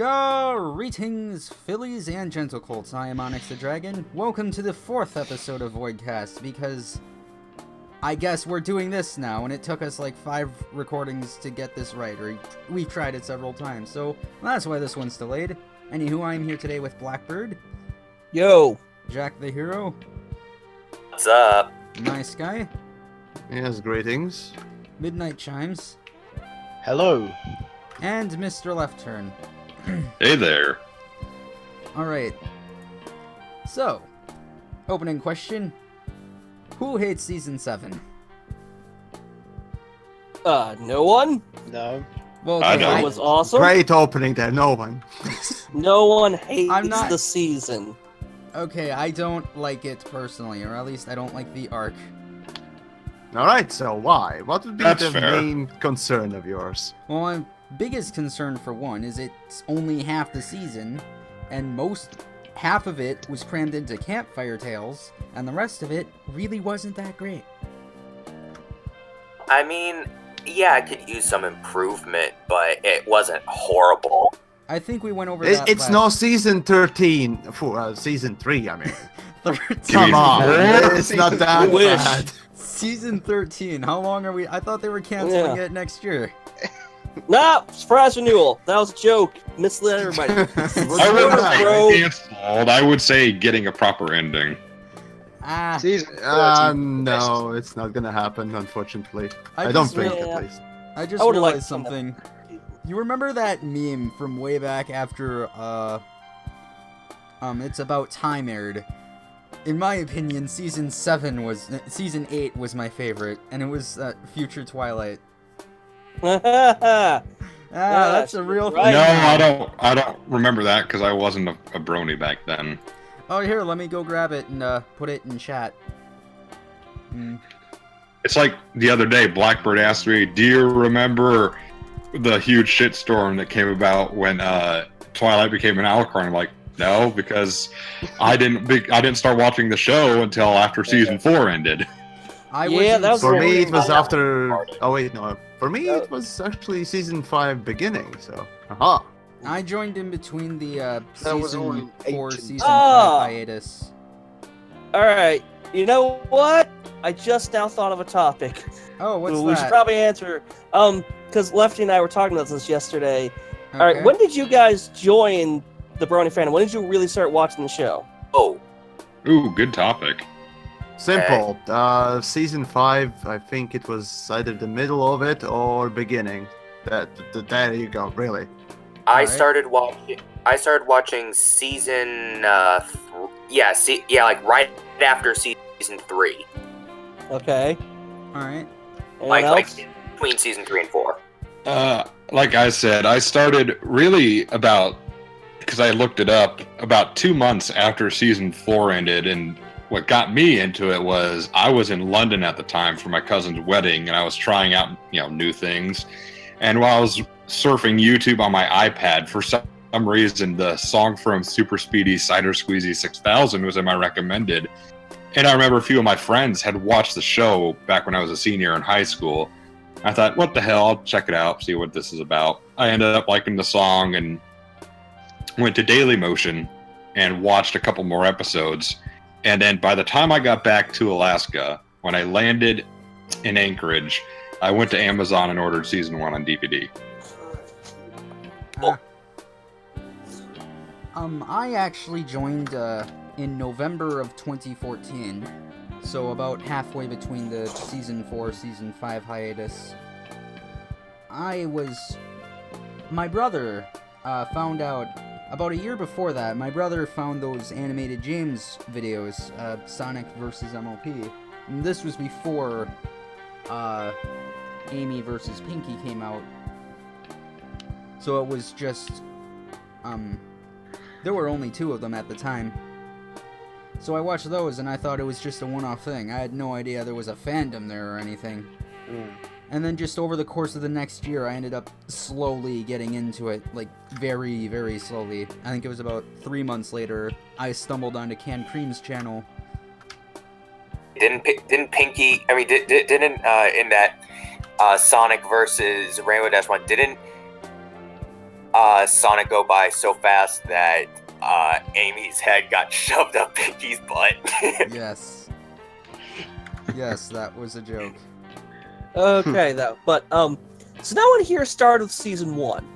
Greetings, fillies and gentlecolts. I am Onyx the Dragon. Welcome to the 4th episode of Voidcast, because I guess we're doing this now, and it took us like 5 recordings to get this right, or we've tried it several times, so that's why this one's delayed. Anywho, I'm here today with Blackbird. Yo! JaktheHero. What's up? Maisky. Yes, greetings. Midnight Chimes. Hello. And Mr.LeftTurn. Hey there. Alright. So, opening question. Who hates Season 7? No one? No. Well, I okay, don't. It was awesome. Great opening there, no one. No one hates I'm not- the season. Okay, I don't like it personally, or at least I don't like the arc. Alright, so why? What would be That's the fair. main concern of yours? Well, my biggest concern for one is it's only half the season, and half of it was crammed into Campfire Tales, and the rest of it really wasn't that great. I mean, yeah, I could use some improvement, but it wasn't horrible. I think we went over that It's last... no season 13, for season 3, I mean. 13. Come on, What? it's not that Wish. bad. Season 13, how long are we... I thought they were canceling it next year. Nah, surprise renewal. That was a joke. Misled everybody. I wouldn't say Bro. canceled. I would say getting a proper ending. Ah, Season 13. No, it's not gonna happen, unfortunately. I I don't just- think, yeah. at least. I just I would've realized liked some of something. You remember that meme from way back after, It's About Time aired? In my opinion, Season 8 was my favorite, and it was, Future Twilight. Yeah, That's a real right. thing. No, I don't remember that because I wasn't a brony back then. Oh, here, let me go grab it and, put it in chat. It's like the other day, Blackbird asked me, "Do you remember the huge shitstorm that came about when Twilight became an alicorn?" I'm like, "No, because I didn't start watching the show until after season 4 ended." I Yeah, that was For the me, only it was one. after... Oh wait, no. For me, it was actually season 5 beginning, so... Aha! I joined in between the, That was Season only 4, ancient. Season 5 Ah! hiatus. Alright, you know what? I just now thought of a topic. Oh, what's we that? should probably answer. Because Lefty and I were talking about this yesterday. Okay. Alright, when did you guys join the Brony fandom? When did you really start watching the show? Oh, Ooh, good topic. Simple. Season 5, I think it was either the middle of it or beginning. There you go, really. I Alright. started watching season, like right after season 3. Okay. Alright. Anyone Like else? between season 3 and 4. Like I said, I started really because I looked it up, about 2 months after season 4 ended, and what got me into it was I was in London at the time for my cousin's wedding, and I was trying out, new things. And while I was surfing YouTube on my iPad, for some reason, the song from Super Speedy Cider Squeezy 6000 was in my recommended. And I remember a few of my friends had watched the show back when I was a senior in high school. I thought, what the hell, I'll check it out, see what this is about. I ended up liking the song and went to Dailymotion and watched a couple more episodes. And then by the time I got back to Alaska, when I landed in Anchorage, I went to Amazon and ordered season 1 on DVD. I actually joined in November of 2014, so about halfway between the season 4, season 5 hiatus. My brother found out, about a year before that, my brother found those animated James videos, Sonic vs. MLP. And this was before Amy vs. Pinky came out. So it was just, there were only 2 of them at the time. So I watched those and I thought it was just a one-off thing. I had no idea there was a fandom there or anything. And then just over the course of the next year, I ended up slowly getting into it, like very, very slowly. I think it was about 3 months later, I stumbled onto Canned Cream's channel. Didn't Pinky? I mean, didn't in that Sonic versus Rainbow Dash one? Didn't saw it go by so fast that Amy's head got shoved up Pinky's butt. Yes. Yes, that was a joke. Okay, though. But, so no one here started season 1.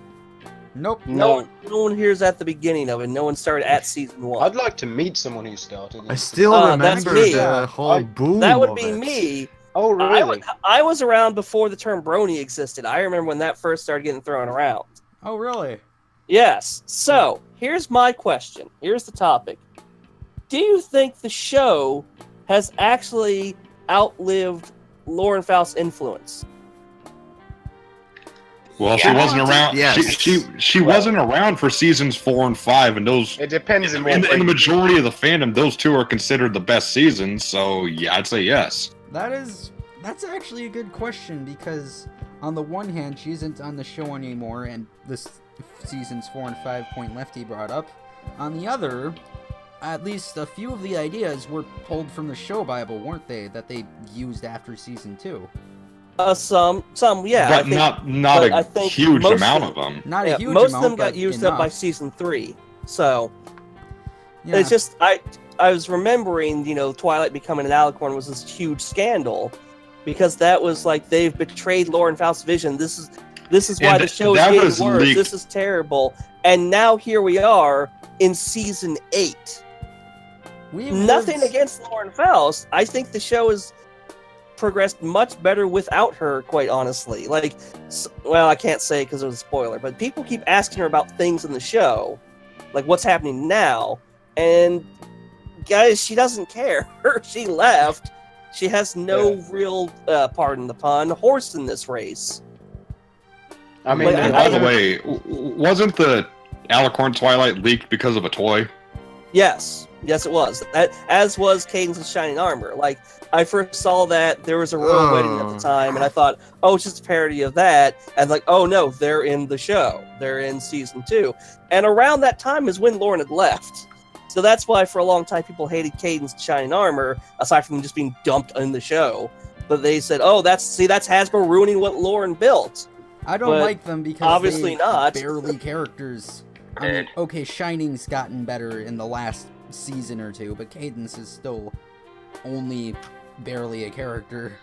Nope. No one here is at the beginning of it. No one started at season 1. I'd like to meet someone who started it. I still that's remember me. the whole boom. That would of be it. me. Oh, really? I was around before the term brony existed. I remember when that first started getting thrown around. Oh, really? Yes. So, here's my question. Here's the topic. Do you think the show has actually outlived Lauren Faust's influence? Well, she wasn't around. Yes. She wasn't around for seasons 4 and 5, and those It depends on in the majority of the fandom, those two are considered the best seasons. So yeah, I'd say yes. That's actually a good question, because on the one hand, she isn't on the show anymore, and this seasons 4 and 5 point Lefty brought up. On the other, at least a few of the ideas were pulled from the show Bible, weren't they? That they used after season 2. Some, yeah. But I think huge most amount of them. Not a huge most amount, of them got but used enough. up by season 3. So Yeah. it's just I was remembering, Twilight becoming an alicorn was this huge scandal, because that was like they've betrayed Lauren Faust's vision. This is why the show is that getting was worse. leaked. This is terrible. And now here we are in season 8. We've Nothing lived- against Lauren Faust. I think the show has progressed much better without her, quite honestly. Well, I can't say because it was a spoiler, but people keep asking her about things in the show, like what's happening now, and guys, she doesn't care. She left. She has no real, pardon the pun, horse in this race. I mean, Like, And by the way, wasn't the Alicorn Twilight leaked because of a toy? Yes, it was. As was Cadence's Shining Armor. Like, I first saw that there was a royal wedding at the time, and I thought, oh, it's just a parody of that. And like, oh no, they're in the show. They're in season 2. And around that time is when Lauren had left. So that's why for a long time people hated Cadence's Shining Armor, aside from just being dumped in the show. But they said, oh, that's Hasbro ruining what Lauren built. I don't but like them because obviously they not. barely characters. I mean, okay, Shining's gotten better in the last season or 2, but Cadence is still only barely a character.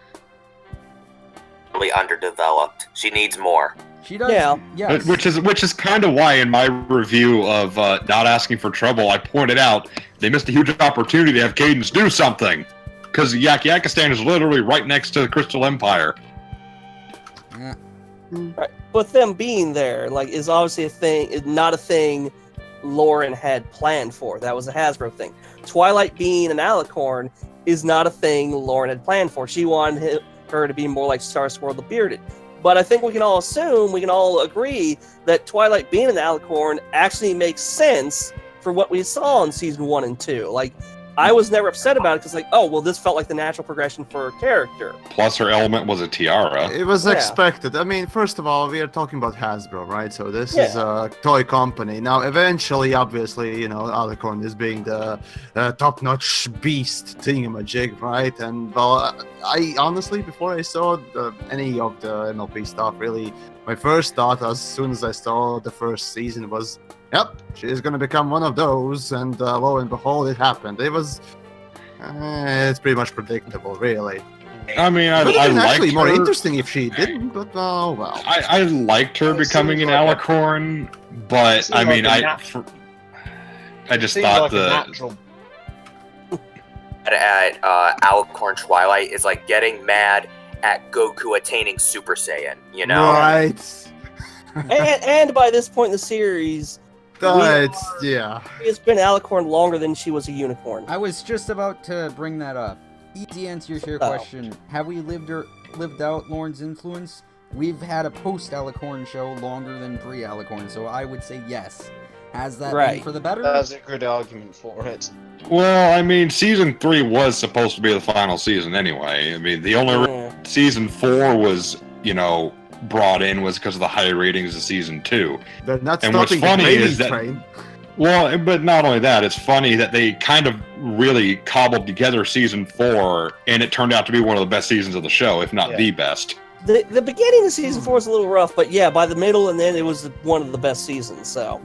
Really underdeveloped. She needs more. She does, Yeah. yes. Which is kind of why in my review of Not Asking for Trouble, I pointed out they missed a huge opportunity to have Cadence do something. Because Yakistan is literally right next to the Crystal Empire. Yeah. Right. But them being there, is obviously a thing, not a thing Lauren had planned for. That was a Hasbro thing. Twilight being an alicorn is not a thing Lauren had planned for. She wanted her to be more like Starswirl the Bearded. But I think we can all agree that Twilight being an alicorn actually makes sense for what we saw in season 1 and 2. I was never upset about it because, this felt like the natural progression for a character. Plus her element was a tiara. It was Yeah. expected. I mean, first of all, we are talking about Hasbro, right? So this is a toy company. Now, eventually, obviously, Alicorn is being the top-notch beast thingamajig, right? And, well, I honestly, before I saw any of the MLP stuff, really, my first thought as soon as I saw the first season was, yep, she's gonna become one of those, and lo and behold, it happened. It was, it's pretty much predictable, really. I mean, It would have been liked actually more her. interesting if she didn't, but oh well. I liked her It becoming an seems like alicorn, but seems I mean, like a I just Seems thought like a natural. At Alicorn Twilight is like getting mad at Goku attaining Super Saiyan, Right. and by this point in the series, Yeah. she has been alicorn longer than she was a unicorn. I was just about to bring that up. Easy answer to your question. Have we lived out Lauren's influence? We've had a post-Alicorn show longer than pre-Alicorn, so I would say yes. Has that been Right. for the better? That's a good argument for it. Well, I mean, season 3 was supposed to be the final season anyway. I mean, the only Yeah. season 4 was, brought in was because of the high ratings of season 2. They're not And what's stopping the funny baby is that- train. Well, but not only that, it's funny that they kind of really cobbled together season 4, and it turned out to be one of the best seasons of the show, if not Yeah. the best. The beginning of season 4 was a little rough, but yeah, by the middle and then it was one of the best seasons. So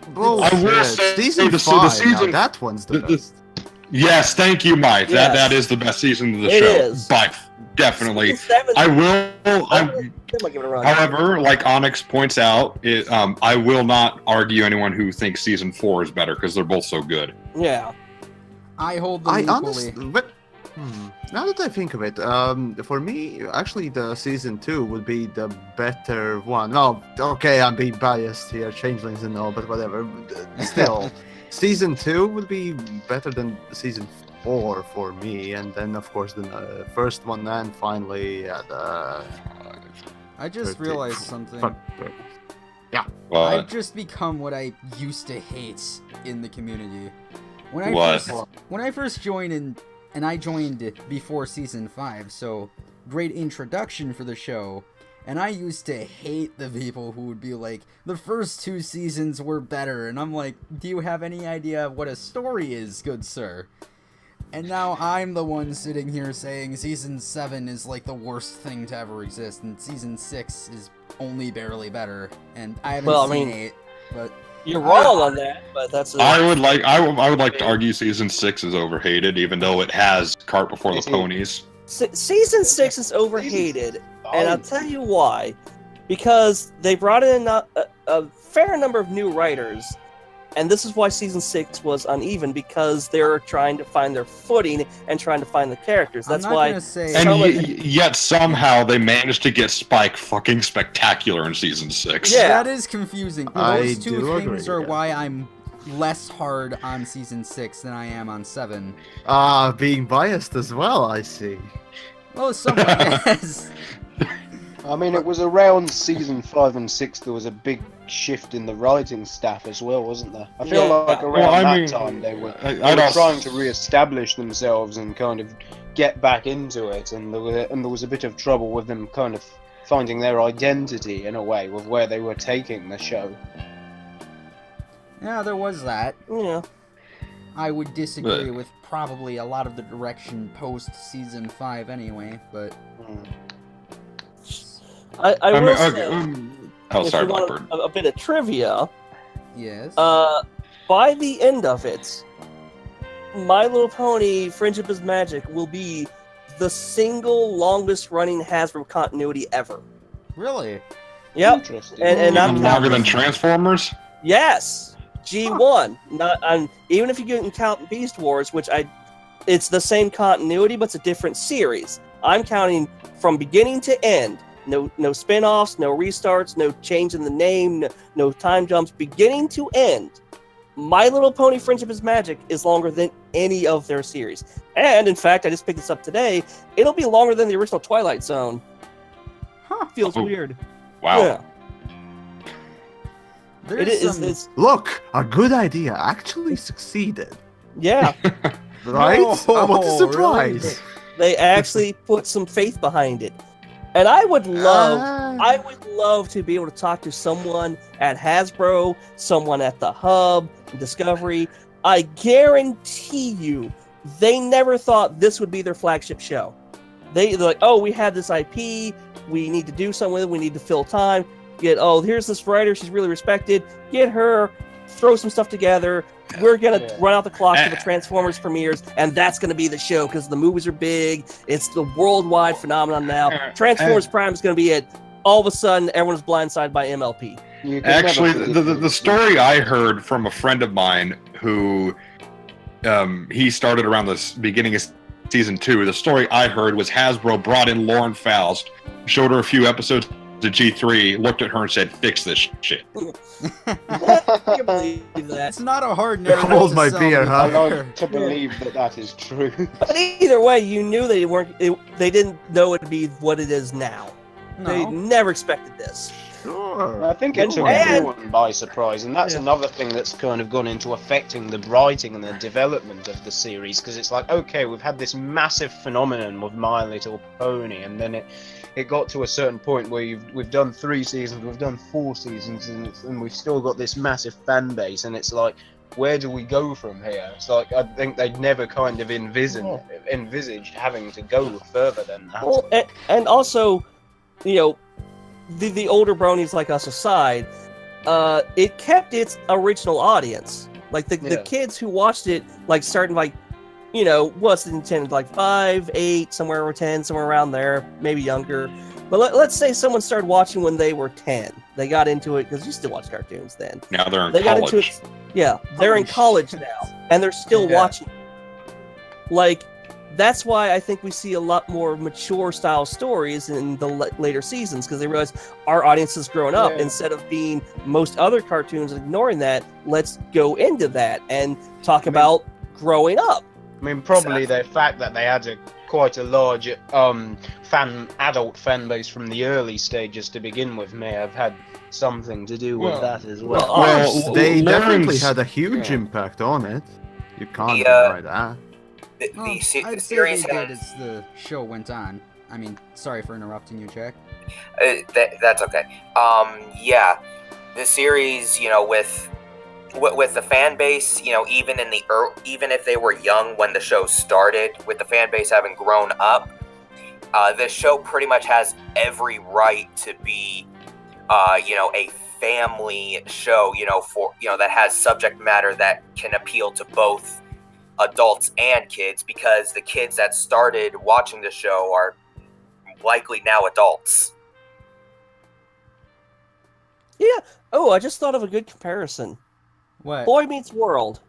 I will Bullshit. say Season the 5, season- now that one's the the- best. Yes, thank you, Mike. Yes. That is the best season of the It show. is. By definitely. Season 7, I will. I might give it a run. However, like Onyx points out, I will not argue anyone who thinks season 4 is better because they're both so good. Yeah. I hold them I equally. honestly, but now that I think of it, for me, actually, the season 2 would be the better one. No, okay, I'm being biased here, changelings and all, but whatever. Still, season 2 would be better than season 4 for me, and then of course the first one, and finally the. I just 13. realized something. Fuck. But I've just become what I used to hate in the community. When I first joined and I joined before season 5, so great introduction for the show. And I used to hate the people who would be like, the first 2 seasons were better. And I'm like, do you have any idea what a story is, good sir? And now I'm the one sitting here saying season 7 is like the worst thing to ever exist, and season 6 is only barely better. And I haven't seen 8, but You're wrong on that, but that's. I would like to argue season 6 is overhated, even though it has cart before the ponies. Season 6 is overhated, and I'll tell you why. Because they brought in a fair number of new writers, and this is why season 6 was uneven, because they're trying to find their footing and trying to find the characters. That's I'm not why. gonna say. And yet somehow they managed to get Spike fucking spectacular in season 6. Yeah. That is confusing. I Those two do things agree, are yeah. why I'm less hard on season 6 than I am on 7. Being biased as well, I see. Well, somewhat, yes. I mean, it was around season 5 and 6 there was a big shift in the writing staff as well, wasn't there? I feel Yeah. like around Well, I that mean, time they were I trying to re-establish themselves and kind of get back into it, and there was a bit of trouble with them kind of finding their identity in a way with where they were taking the show. Yeah, there was that. Yeah. I would disagree But- with probably a lot of the direction post season 5 anyway, but I mean, will okay, say, oh, if sorry, you want Blackbird. a bit of trivia, yes. by the end of it, My Little Pony Friendship is Magic will be the single longest running Hasbro continuity ever. Really? Yep. Interesting. And I'm Even longer than counting. Transformers? Yes. G1. Not even if you can count Beast Wars, which it's the same continuity, but it's a different series. I'm counting from beginning to end. No spin-offs, no restarts, no change in the name, no time jumps. Beginning to end, My Little Pony Friendship is Magic is longer than any of their series. And in fact, I just picked this up today. It'll be longer than the original Twilight Zone. Huh. Feels Oh. weird. Wow. Yeah. There's It is. some... It's Look, a good idea actually succeeded. yeah. Right? No, What a really? surprise! They actually put some faith behind it. And I would love to be able to talk to someone at Hasbro, someone at the Hub, Discovery. I guarantee you, they never thought this would be their flagship show. They're like, oh, we have this IP, we need to do something with it, we need to fill time. Here's this writer, she's really respected. Get her, throw some stuff together. We're gonna run out the clock for the Transformers premieres, and that's gonna be the show because the movies are big. It's the worldwide phenomenon now. Transformers Prime is gonna be it. All of a sudden, everyone's blindsided by MLP. You can Actually, never predict the story I heard from a friend of mine who he started around the beginning of season 2. The story I heard was Hasbro brought in Lauren Faust, showed her a few episodes of G3, looked at her and said, "Fix this shit." I can't believe that. It's not a hard narrative. Hold to my sell beer, me huh? I there. like to believe that is true. But either way, you knew they weren't. They didn't know it'd be what it is now. They No. never expected this. Sure. I think it took And- everyone by surprise, and that's another thing that's kind of gone into affecting the writing and the development of the series, because it's like, okay, we've had this massive phenomenon with My Little Pony, and then it got to a certain point where we've done 3 seasons, we've done 4 seasons, and we've still got this massive fan base, and it's like, where do we go from here? It's like, I think they'd never kind of envisaged having to go further than that. Well, and also, the older bronies like us aside, it kept its original audience. Like the kids who watched it, like starting like, what's it intended, like 5, 8, somewhere over 10, somewhere around there, maybe younger. But let's say someone started watching when they were 10. They got into it because you still watch cartoons then. Now they're in They got college. into it. Yeah, they're in college now, and they're still watching. Like, that's why I think we see a lot more mature style stories in the later seasons, because they realize our audience is growing up. Instead of being most other cartoons and ignoring that, let's go into that and talk about growing up. I mean, probably the fact that they had quite a large adult fan base from the early stages to begin with may have had something to do with that as well. They definitely Lawrence- had a huge impact on it. You can't The, deny that. I'd say they series did as the show went on. I mean, sorry for interrupting you, Jack. That's okay. Yeah, the series, with the fan base, even if they were young when the show started, with the fan base having grown up, this show pretty much has every right to be, a family show, that has subject matter that can appeal to both adults and kids, because the kids that started watching the show are likely now adults. Yeah. Oh, I just thought of a good comparison. What? Boy Meets World.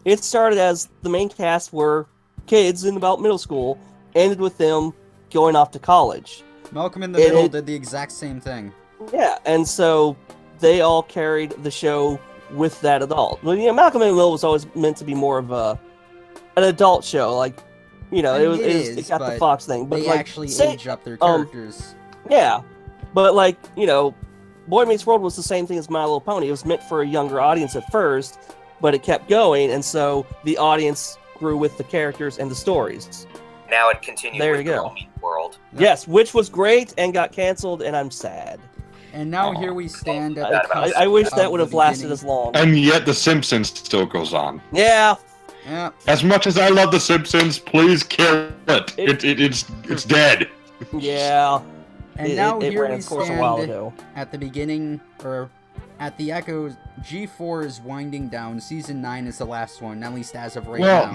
It started as the main cast were kids in about middle school, ended with them going off to college. Malcolm in the Middle did the exact same thing. Yeah, and so they all carried the show with that adult. Well, Malcolm in the Middle was always meant to be more of an adult show, like, it got the Fox thing, but they like, actually age up their characters. Yeah, but like, Boy Meets World was the same thing as My Little Pony. It was meant for a younger audience at first, but it kept going, and so the audience grew with the characters and the stories. Now it continues There with you the go. Lomi world. Yep. Yes, which was great and got canceled, and I'm sad. And now here we stand at the cusp I wish that of would have the lasted beginning. as long. And yet The Simpsons still goes on. Yeah, Yeah. As much as I love The Simpsons, please kill it. It's dead. yeah. And now it here ran we its course a while stand ago. at the beginning, or at the Echoes. G4 is winding down. Season 9 is the last one, at least as of right Well,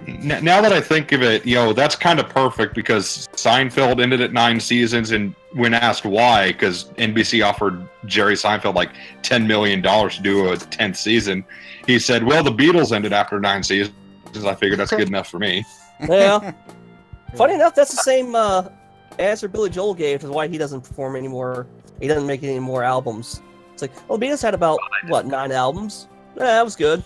now. now that I think of it, that's kind of perfect, because Seinfeld ended at 9 seasons, and when asked why, because NBC offered Jerry Seinfeld like $10 million to do a 10th season, he said, well, the Beatles ended after 9 seasons. I figured that's good enough for me. Yeah. Funny enough, that's the same answer Billy Joel gave to why he doesn't perform anymore. He doesn't make any more albums. It's like, well, Beatles had about, 9 albums? Yeah, that was good.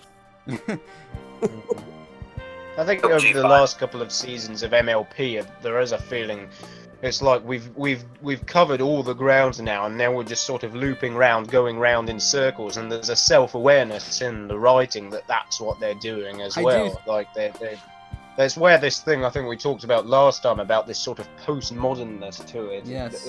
I think over the last couple of seasons of MLP, there is a feeling it's like we've covered all the grounds now, and now we're just sort of looping round, going round in circles, and there's a self-awareness in the writing that that's what they're doing as well. Like that's where this thing I think we talked about last time about this sort of postmodernness to it. Yes.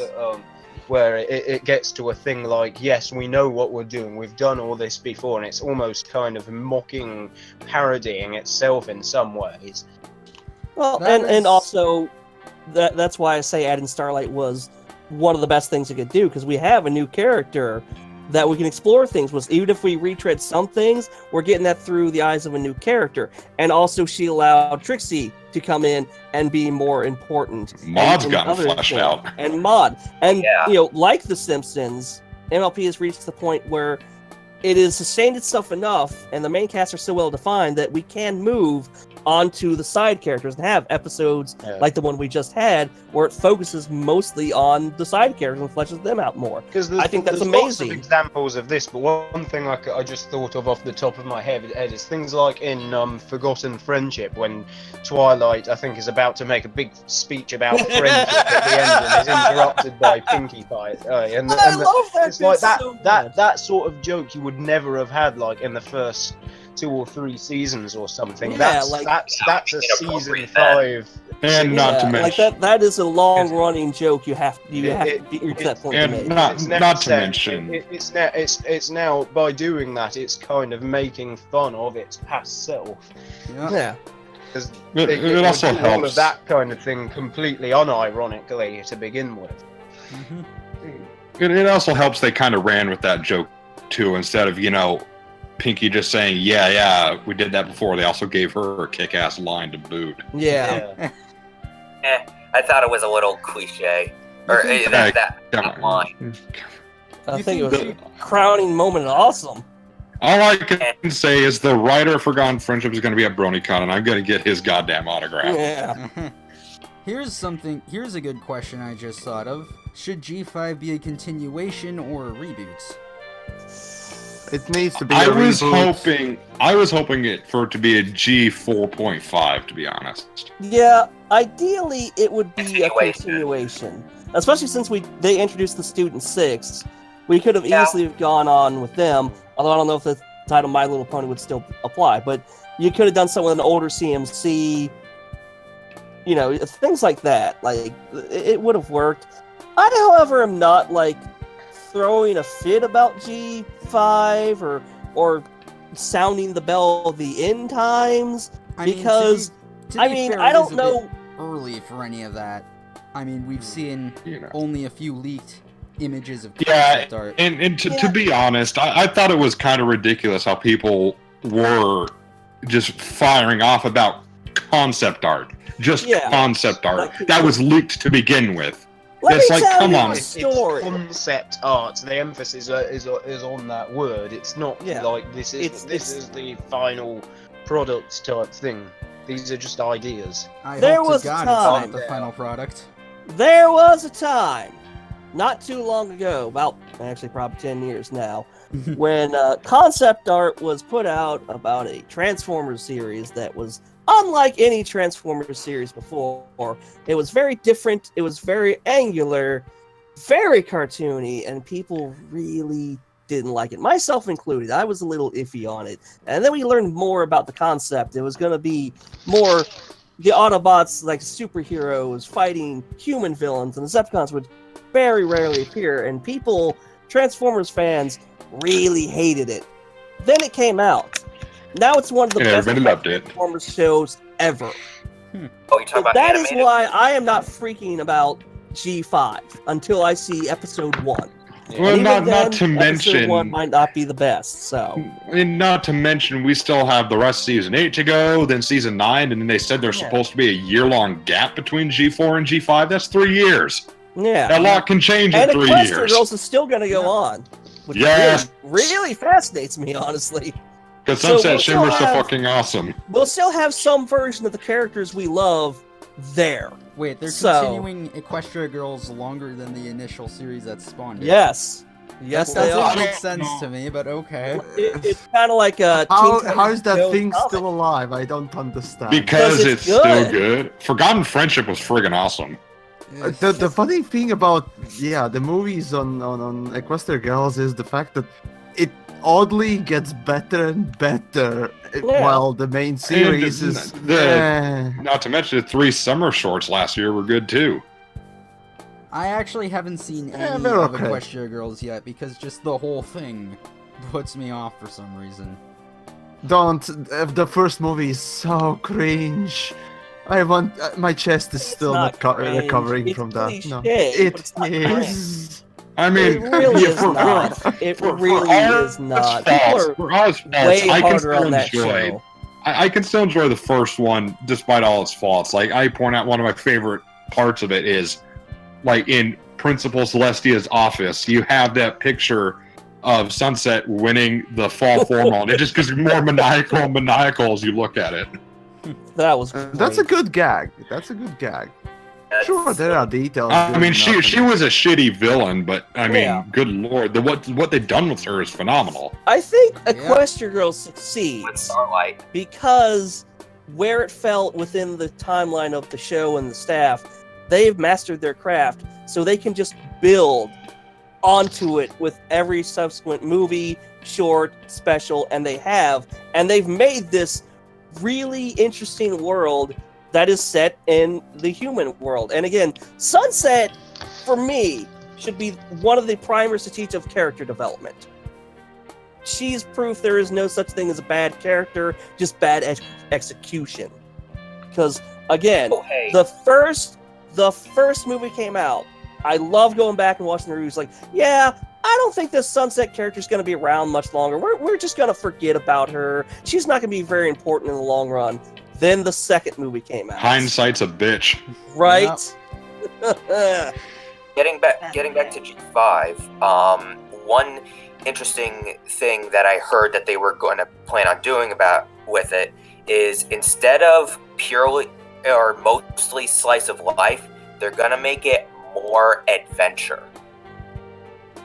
Where it gets to a thing like, yes, we know what we're doing, we've done all this before, and it's almost kind of mocking, parodying itself in some ways. Well, and also, that's why I say adding Starlight was one of the best things it could do, because we have a new character that we can explore things with. Even if we retread some things, we're getting that through the eyes of a new character. And also, she allowed Trixie to come in and be more important. Maud's gotten fleshed out. And Maud. And, like The Simpsons, MLP has reached the point where it has sustained itself enough, and the main casts are so well defined that we can move onto the side characters and have episodes like the one we just had, where it focuses mostly on the side characters and fleshes them out more. Because I think that's there's amazing. Lots of examples of this, but one thing I just thought of off the top of my head is things like in Forgotten Friendship, when Twilight, I think, is about to make a big speech about friendship at the end, and is interrupted by Pinkie Pie. I love that. It's like that, so good. that sort of joke you would never have had like in the first 2 or 3 seasons or something. Yeah, That's a season 5. And not to mention, like that is a long running joke you have to get to that point to make. not to mention, It's now, by doing that, it's kind of making fun of its past self. Yeah. Because it also all helps. of that kind of thing completely unironically to begin with. It also helps they kind of ran with that joke too, instead of Pinky just saying, yeah, we did that before. They also gave her a kick-ass line to boot. Yeah. I thought it was a little cliche. Or that line. I think it was a crowning moment. Awesome. All I can say is the writer of Forgotten Friendship is going to be at BronyCon, and I'm going to get his goddamn autograph. Yeah. Here's a good question I just thought of. Should G5 be a continuation or a reboot? It needs to be. I was hoping for it to be a G4.5, to be honest. Yeah, ideally it would be a continuation. Especially since they introduced the Student 6. We could have easily have gone on with them, although I don't know if the title My Little Pony would still apply, but you could have done something with an older CMC, things like that. Like, it would have worked. I, however, am not, throwing a fit about G5 or sounding the bell of the end times, because, I don't know... early for any of that. I mean, we've seen only a few leaked images of concept art. And to be honest, I thought it was kind of ridiculous how people were just firing off about concept art. Concept art. That was leaked to begin with. It's come on. It's concept art. The emphasis is on that word. It's not like this is the final product type thing. These are just ideas. There was a time. The final product. There was a time, not too long ago, probably 10 years now, when concept art was put out about a Transformers series that was unlike any Transformers series before. It was very different, it was very angular, very cartoony, and people really didn't like it, myself included. I was a little iffy on it. And then we learned more about the concept. It was going to be more the Autobots, like superheroes, fighting human villains, and the Decepticons would very rarely appear, and Transformers fans, really hated it. Then it came out. Now it's one of the best Transformers shows ever. Oh, you're talking about that animated? is why I am not freaking about G5 until I see episode 1. Well, not to mention, episode 1 might not be the best. So, and not to mention, we still have the rest of season 8 to go, then season 9, and then they said there's supposed to be a year-long gap between G4 and G5. That's 3 years. Yeah, a lot can change in 3 years. And Girls is still going to go on, which really fascinates me, honestly. Because Sunset Shimmer's so fucking awesome. We'll still have some version of the characters we love there. Wait, they're continuing Equestria Girls longer than the initial series that spawned it. Yes, they are. That makes sense to me, but okay. It's kind of like a... How is that thing still alive? I don't understand. Because it's still good. Forgotten Friendship was friggin' awesome. The funny thing about the movies on Equestria Girls is the fact that it oddly gets better and better while the main series is... Not to mention the 3 summer shorts last year were good too. I actually haven't seen any of Equestria Girls yet because just the whole thing puts me off for some reason. The first movie is so cringe. My chest is still not recovering from that. No, it is. I mean, it really is not. It really is not. People are way harder on that show. I can still enjoy the first one despite all its faults. Like, I point out one of my favorite parts of it is, like, in Principal Celestia's office, you have that picture of Sunset winning the fall formal, and it just gets more maniacal as you look at it. That was great. That's a good gag. Sure, there are details. I mean, she was a shitty villain, but I mean, good lord, what they've done with her is phenomenal. I think Equestria Girls succeeds because where it fell within the timeline of the show and the staff, they've mastered their craft, so they can just build onto it with every subsequent movie, short, special, and they've made this really interesting world that is set in the human world. And again, Sunset, for me, should be one of the primers to teach of character development. She's proof there is no such thing as a bad character, just bad execution. Because, again, the first movie came out, I love going back and watching the reviews. Like, yeah, I don't think this Sunset character is going to be around much longer. We're just going to forget about her. She's not going to be very important in the long run. Then the second movie came out. Hindsight's a bitch. Right? Getting back to G5, one interesting thing that I heard that they were going to plan on doing with it is, instead of purely or mostly slice of life, they're going to make it more adventure.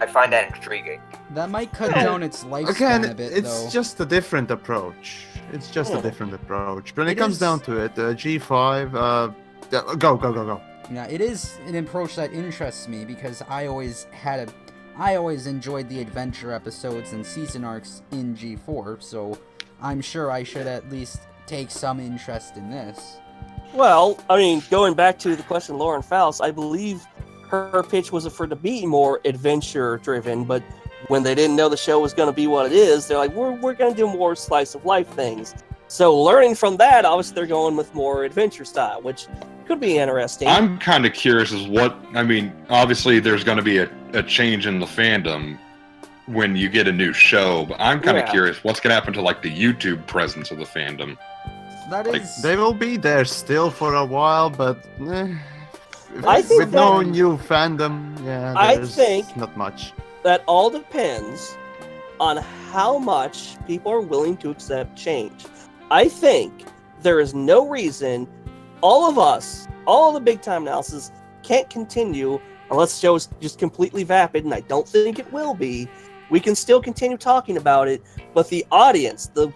I find that intriguing. That might cut down its lifespan Again, a bit, it's though. just a different approach. It's just a different approach. When it comes is- down to it, G5, go. Yeah, it is an approach that interests me because I always enjoyed the adventure episodes and season arcs in G4, so I'm sure I should at least take some interest in this. Well, I mean, going back to the question of Lauren Faust, I believe her pitch was for it to be more adventure-driven, but when they didn't know the show was going to be what it is, they're like, we're going to do more slice-of-life things. So learning from that, obviously they're going with more adventure style, which could be interesting. I'm kind of curious obviously there's going to be a change in the fandom when you get a new show, but I'm kind of curious what's going to happen to like the YouTube presence of the fandom. That is... They will be there still for a while, but I think with no new fandom, there's not much. That all depends on how much people are willing to accept change. I think there is no reason all of the big time analysis can't continue unless the show is just completely vapid, and I don't think it will be. We can still continue talking about it, but the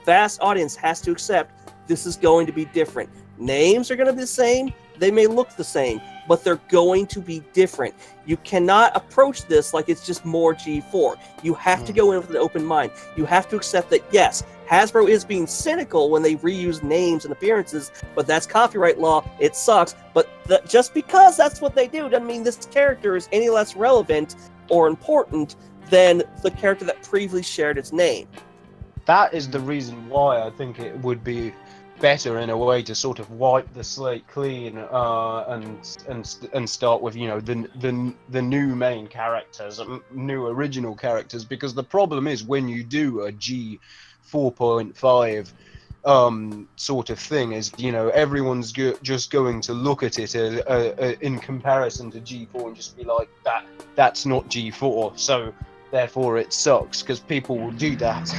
vast audience has to accept this is going to be different. Names are going to be the same. They may look the same, but they're going to be different. You cannot approach this like it's just more G4. You have to go in with an open mind. You have to accept that, yes, Hasbro is being cynical when they reuse names and appearances, but that's copyright law. It sucks. But just because that's what they do doesn't mean this character is any less relevant or important than the character that previously shared its name. That is the reason why I think it would be better in a way to sort of wipe the slate clean and start with the new main characters, new original characters, because the problem is when you do a G 4.5 sort of thing is everyone's just going to look at it in comparison to G4 and just be like that's not G4, so therefore it sucks, because people will do that.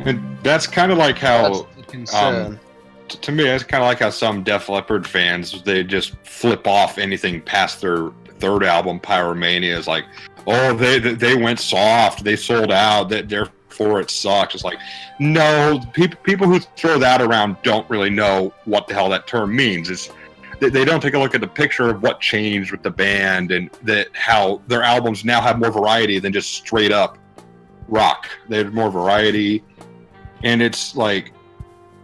And that's kind of like how That's the concern. To me, it's kind of like how some Def Leppard fans, they just flip off anything past their third album, Pyromania. Is like, oh, they went soft, they sold out, therefore it sucks. It's like, no, people who throw that around don't really know what the hell that term means. They don't take a look at the picture of what changed with the band and how their albums now have more variety than just straight up rock. They have more variety, and it's like,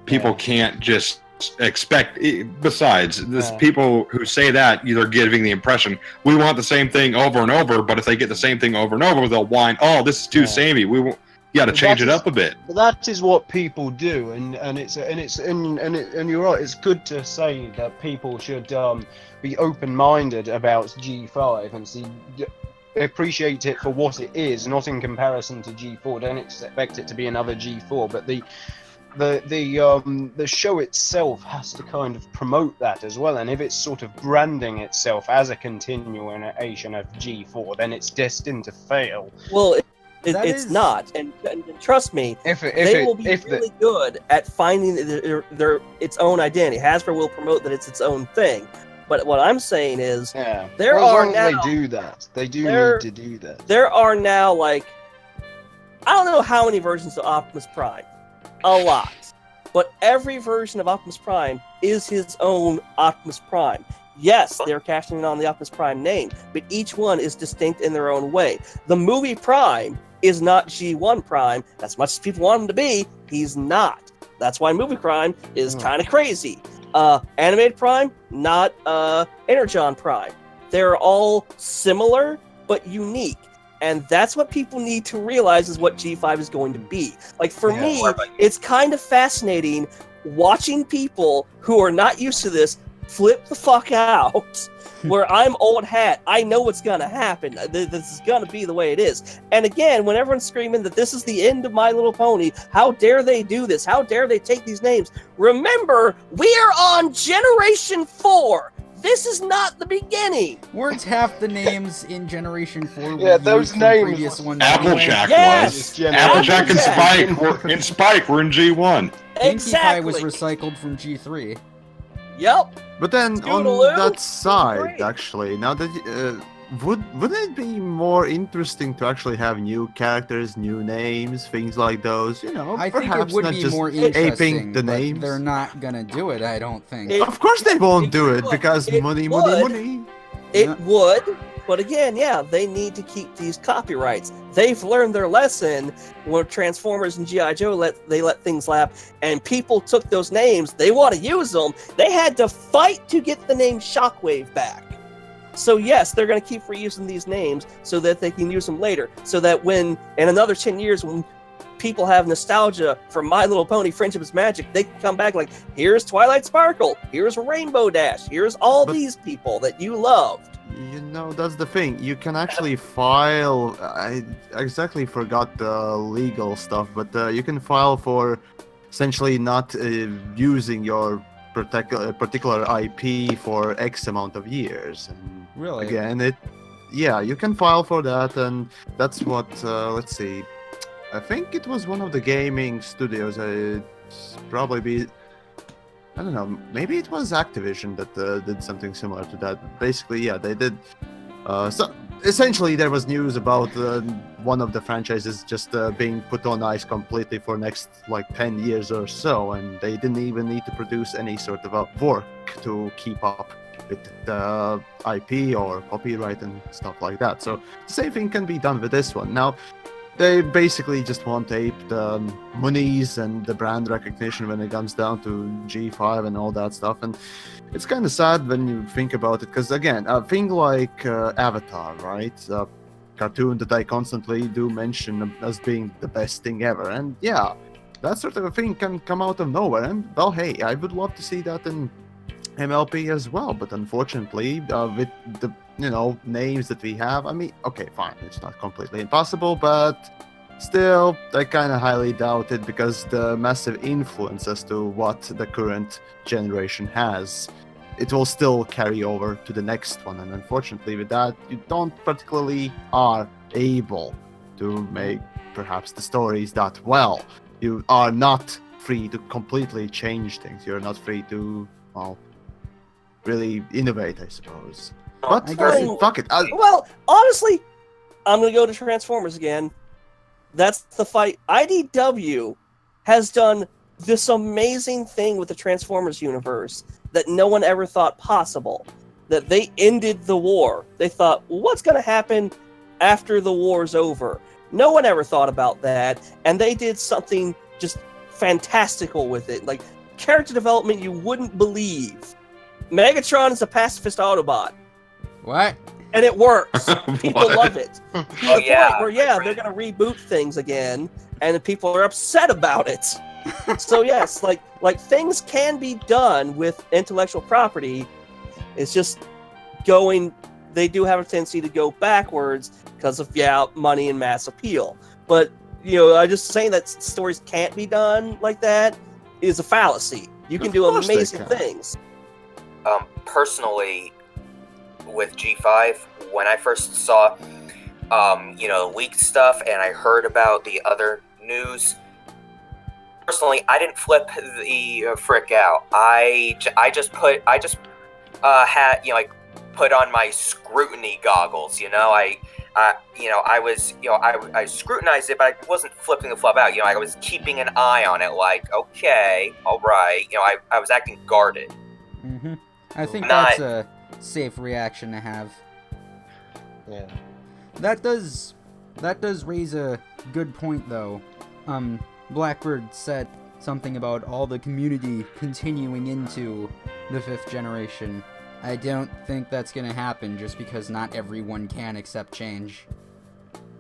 people can't just expect. Besides, people who say that, they're giving the impression we want the same thing over and over. But if they get the same thing over and over, they'll whine, "Oh, this is too samey. We got to change it up a bit." That is what people do, and you're right. It's good to say that people should be open-minded about G5 and appreciate it for what it is, not in comparison to G4. Don't expect it to be another G4, but the show itself has to kind of promote that as well, and if it's sort of branding itself as a continuation of G4, then it's destined to fail. Well, it's not, and trust me, they will be really good at finding their its own identity. Hasbro will promote that it's its own thing, but what I'm saying is, they do that. They do need to do that. There are now, like, I don't know how many versions of Optimus Prime. A lot. But every version of Optimus Prime is his own Optimus Prime. Yes, they're cashing in on the Optimus Prime name, but each one is distinct in their own way. The movie Prime is not G1 Prime. As much as people want him to be, he's not. That's why movie Prime is kind of crazy. Animated Prime, not Energon Prime. They're all similar, but unique. And that's what people need to realize is what G5 is going to be. Like, for me, it's kind of fascinating watching people who are not used to this flip the fuck out where I'm old hat. I know what's gonna happen. This is gonna be the way it is. And again, when everyone's screaming that this is the end of My Little Pony, how dare they do this? How dare they take these names? Remember, we are on Generation 4. This is not the beginning. Weren't half the names in Generation 4 Yeah, those used from names previous were- ones anyway? Applejack Yes! was. Applejack and Applejack. Spike were in G1. Pinkie Pie was Exactly. recycled from G3. Yep. But then on Scootaloo? that side, Great. actually, now that wouldn't it be more interesting to actually have new characters, new names, things like those? You know, I think it perhaps would not be just more interesting, aping the but names. they're not gonna do it, I don't think. It- Of course, they won't it do it would. because It money. It Yeah. would, but again, yeah, they need to keep these copyrights. They've learned their lesson where Transformers and G.I. Joe let things lapse, and people took those names. They want to use them. They had to fight to get the name Shockwave back. So yes, they're going to keep reusing these names so that they can use them later. So that when, in another 10 years, when people have nostalgia for My Little Pony Friendship is Magic, they can come back like, here's Twilight Sparkle, here's Rainbow Dash, here's all But- these people that you loved. You know, that's the thing. You can actually file. I exactly forgot the legal stuff, but you can file for essentially not using your particular IP for X amount of years. And Really? again, you can file for that, and that's what. Let's see. I think it was one of the gaming studios. Probably I don't know. Maybe it was Activision that did something similar to that. Basically, yeah, they did. So essentially, there was news about one of the franchises just being put on ice completely for next like 10 years or so, and they didn't even need to produce any sort of work to keep up with the IP or copyright and stuff like that. So the same thing can be done with this one. Now, they basically just want to ape the monies and the brand recognition when it comes down to G5 and all that stuff. And it's kind of sad when you think about it, because again, a thing like Avatar, right? A cartoon that I constantly do mention as being the best thing ever. And yeah, that sort of a thing can come out of nowhere. And well, hey, I would love to see that in MLP as well. But unfortunately, with the names that we have, I mean, okay, fine, it's not completely impossible, but still, I kind of highly doubt it, because the massive influence as to what the current generation has, it will still carry over to the next one. And unfortunately, with that, you don't particularly are able to make perhaps the stories that well. You are not free to completely change things. You're not free to, well, really innovate, I suppose. But I guess fuck it. Well, honestly, I'm going to go to Transformers again. That's the fight. IDW has done this amazing thing with the Transformers universe that no one ever thought possible. That they ended the war. They thought, well, what's going to happen after the war's over? No one ever thought about that. And they did something just fantastical with it. Like, character development you wouldn't believe. Megatron is a pacifist Autobot. What? And it works. People What? love it. To Oh, the yeah. point where, they're going to reboot things again, and the people are upset about it. So yes, like things can be done with intellectual property. It's just they do have a tendency to go backwards because of money and mass appeal. But I just saying that stories can't be done like that is a fallacy. You can Of do course they amazing can. things. Personally, with G5, when I first saw, leaked stuff and I heard about the other news, personally, I didn't flip the frick out. I just put on my scrutiny goggles. I scrutinized it, but I wasn't flipping the flop out. I was keeping an eye on it. Like, okay, all right. I was acting guarded. Mm-hmm. I think Not- that's a safe reaction to have. Yeah. That does raise a good point, though. Blackbird said something about all the community continuing into the 5th generation. I don't think that's gonna happen just because not everyone can accept change.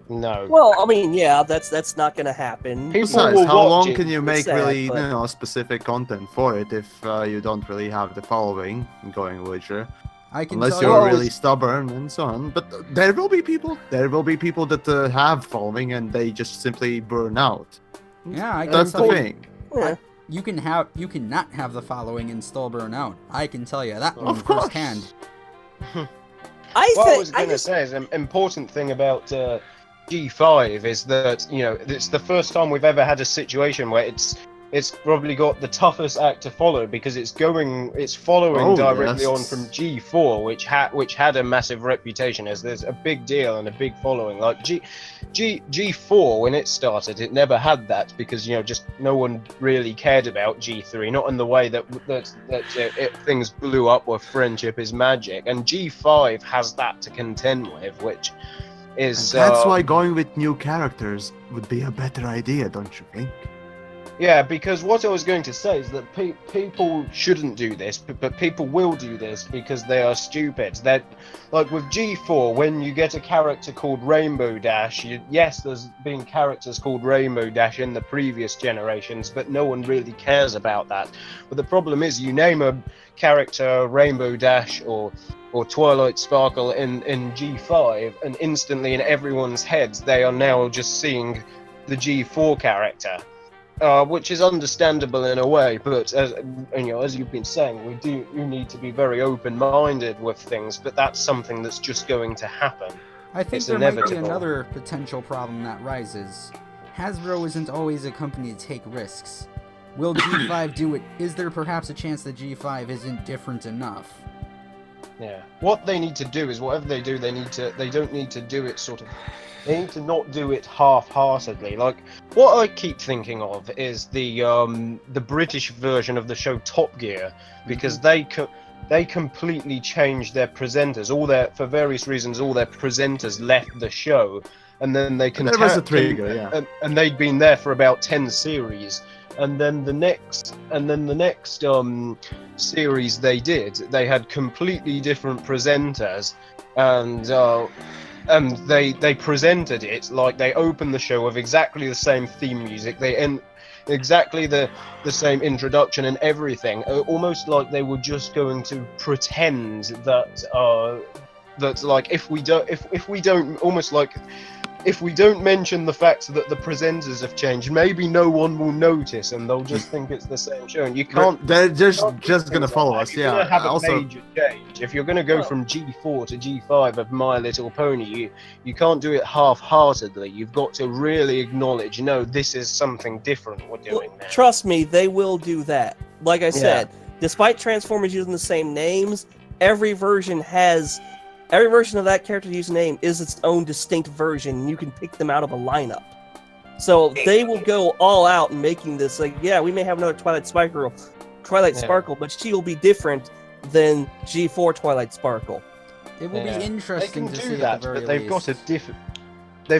No. Well, I mean, that's not going to happen. People Besides, will how watch long it. can you make It's sad, really but- specific content for it if you don't really have the following going Witcher? I can Unless tell you're you, really stubborn and so on. But there will be people that have following and they just simply burn out. yeah, I can That's tell the you, thing. Yeah. you cannot have the following and still burn out. I can tell you that one Of course. firsthand. What I was going to say is an important thing about G5 is that, you know, it's the first time we've ever had a situation where it's probably got the toughest act to follow because it's following directly on from G4, which had a massive reputation as there's a big deal and a big following. Like G4 when it started, it never had that because, you know, just no one really cared about G3, not in the way that things blew up where friendship is magic, and G5 has that to contend with, which is And that's why going with new characters would be a better idea, don't you think? Yeah, because what I was going to say is that people shouldn't do this, but people will do this because they are stupid. That, like with G4, when you get a character called Rainbow Dash, yes, there's been characters called Rainbow Dash in the previous generations, but no one really cares about that. But the problem is, you name a character Rainbow Dash or Twilight Sparkle in G5, and instantly in everyone's heads, they are now just seeing the G4 character. Which is understandable in a way, but as you've been saying, you need to be very open-minded with things. But that's something that's just going to happen. I think It's there might be inevitable. another potential problem that rises. Hasbro isn't always a company to take risks. Will G5 do it? Is there perhaps a chance that G5 isn't different enough? Yeah. What they need to do is whatever they do, they don't need to do it sort of. They need to not do it half-heartedly. Like what I keep thinking of is the British version of the show Top Gear, because they completely changed their presenters. For various reasons, all their presenters left the show, and then they There was a trigger, yeah. and they'd been there for about 10 series. And then the next series they had completely different presenters, and they presented it like they opened the show with exactly the same theme music. They end exactly the same introduction and everything, almost like they were just going to pretend that like if we don't mention the fact that the presenters have changed, maybe no one will notice and they'll just think it's the same show. And you can't. They're just gonna follow us, If you're gonna yeah. have a Also, major change. If you're gonna go from G4 to G5 of My Little Pony, you can't do it half-heartedly. You've got to really acknowledge, no, this is something different we're doing now. Trust me, they will do that. Like I said, despite Transformers using the same names, every version of that character using name is its own distinct version. You can pick them out of a lineup. So they will go all out in making this like, yeah, we may have another Twilight Sparkle, but she will be different than G4 Twilight Sparkle. It will be They interesting can to do see that, at the very but they've least.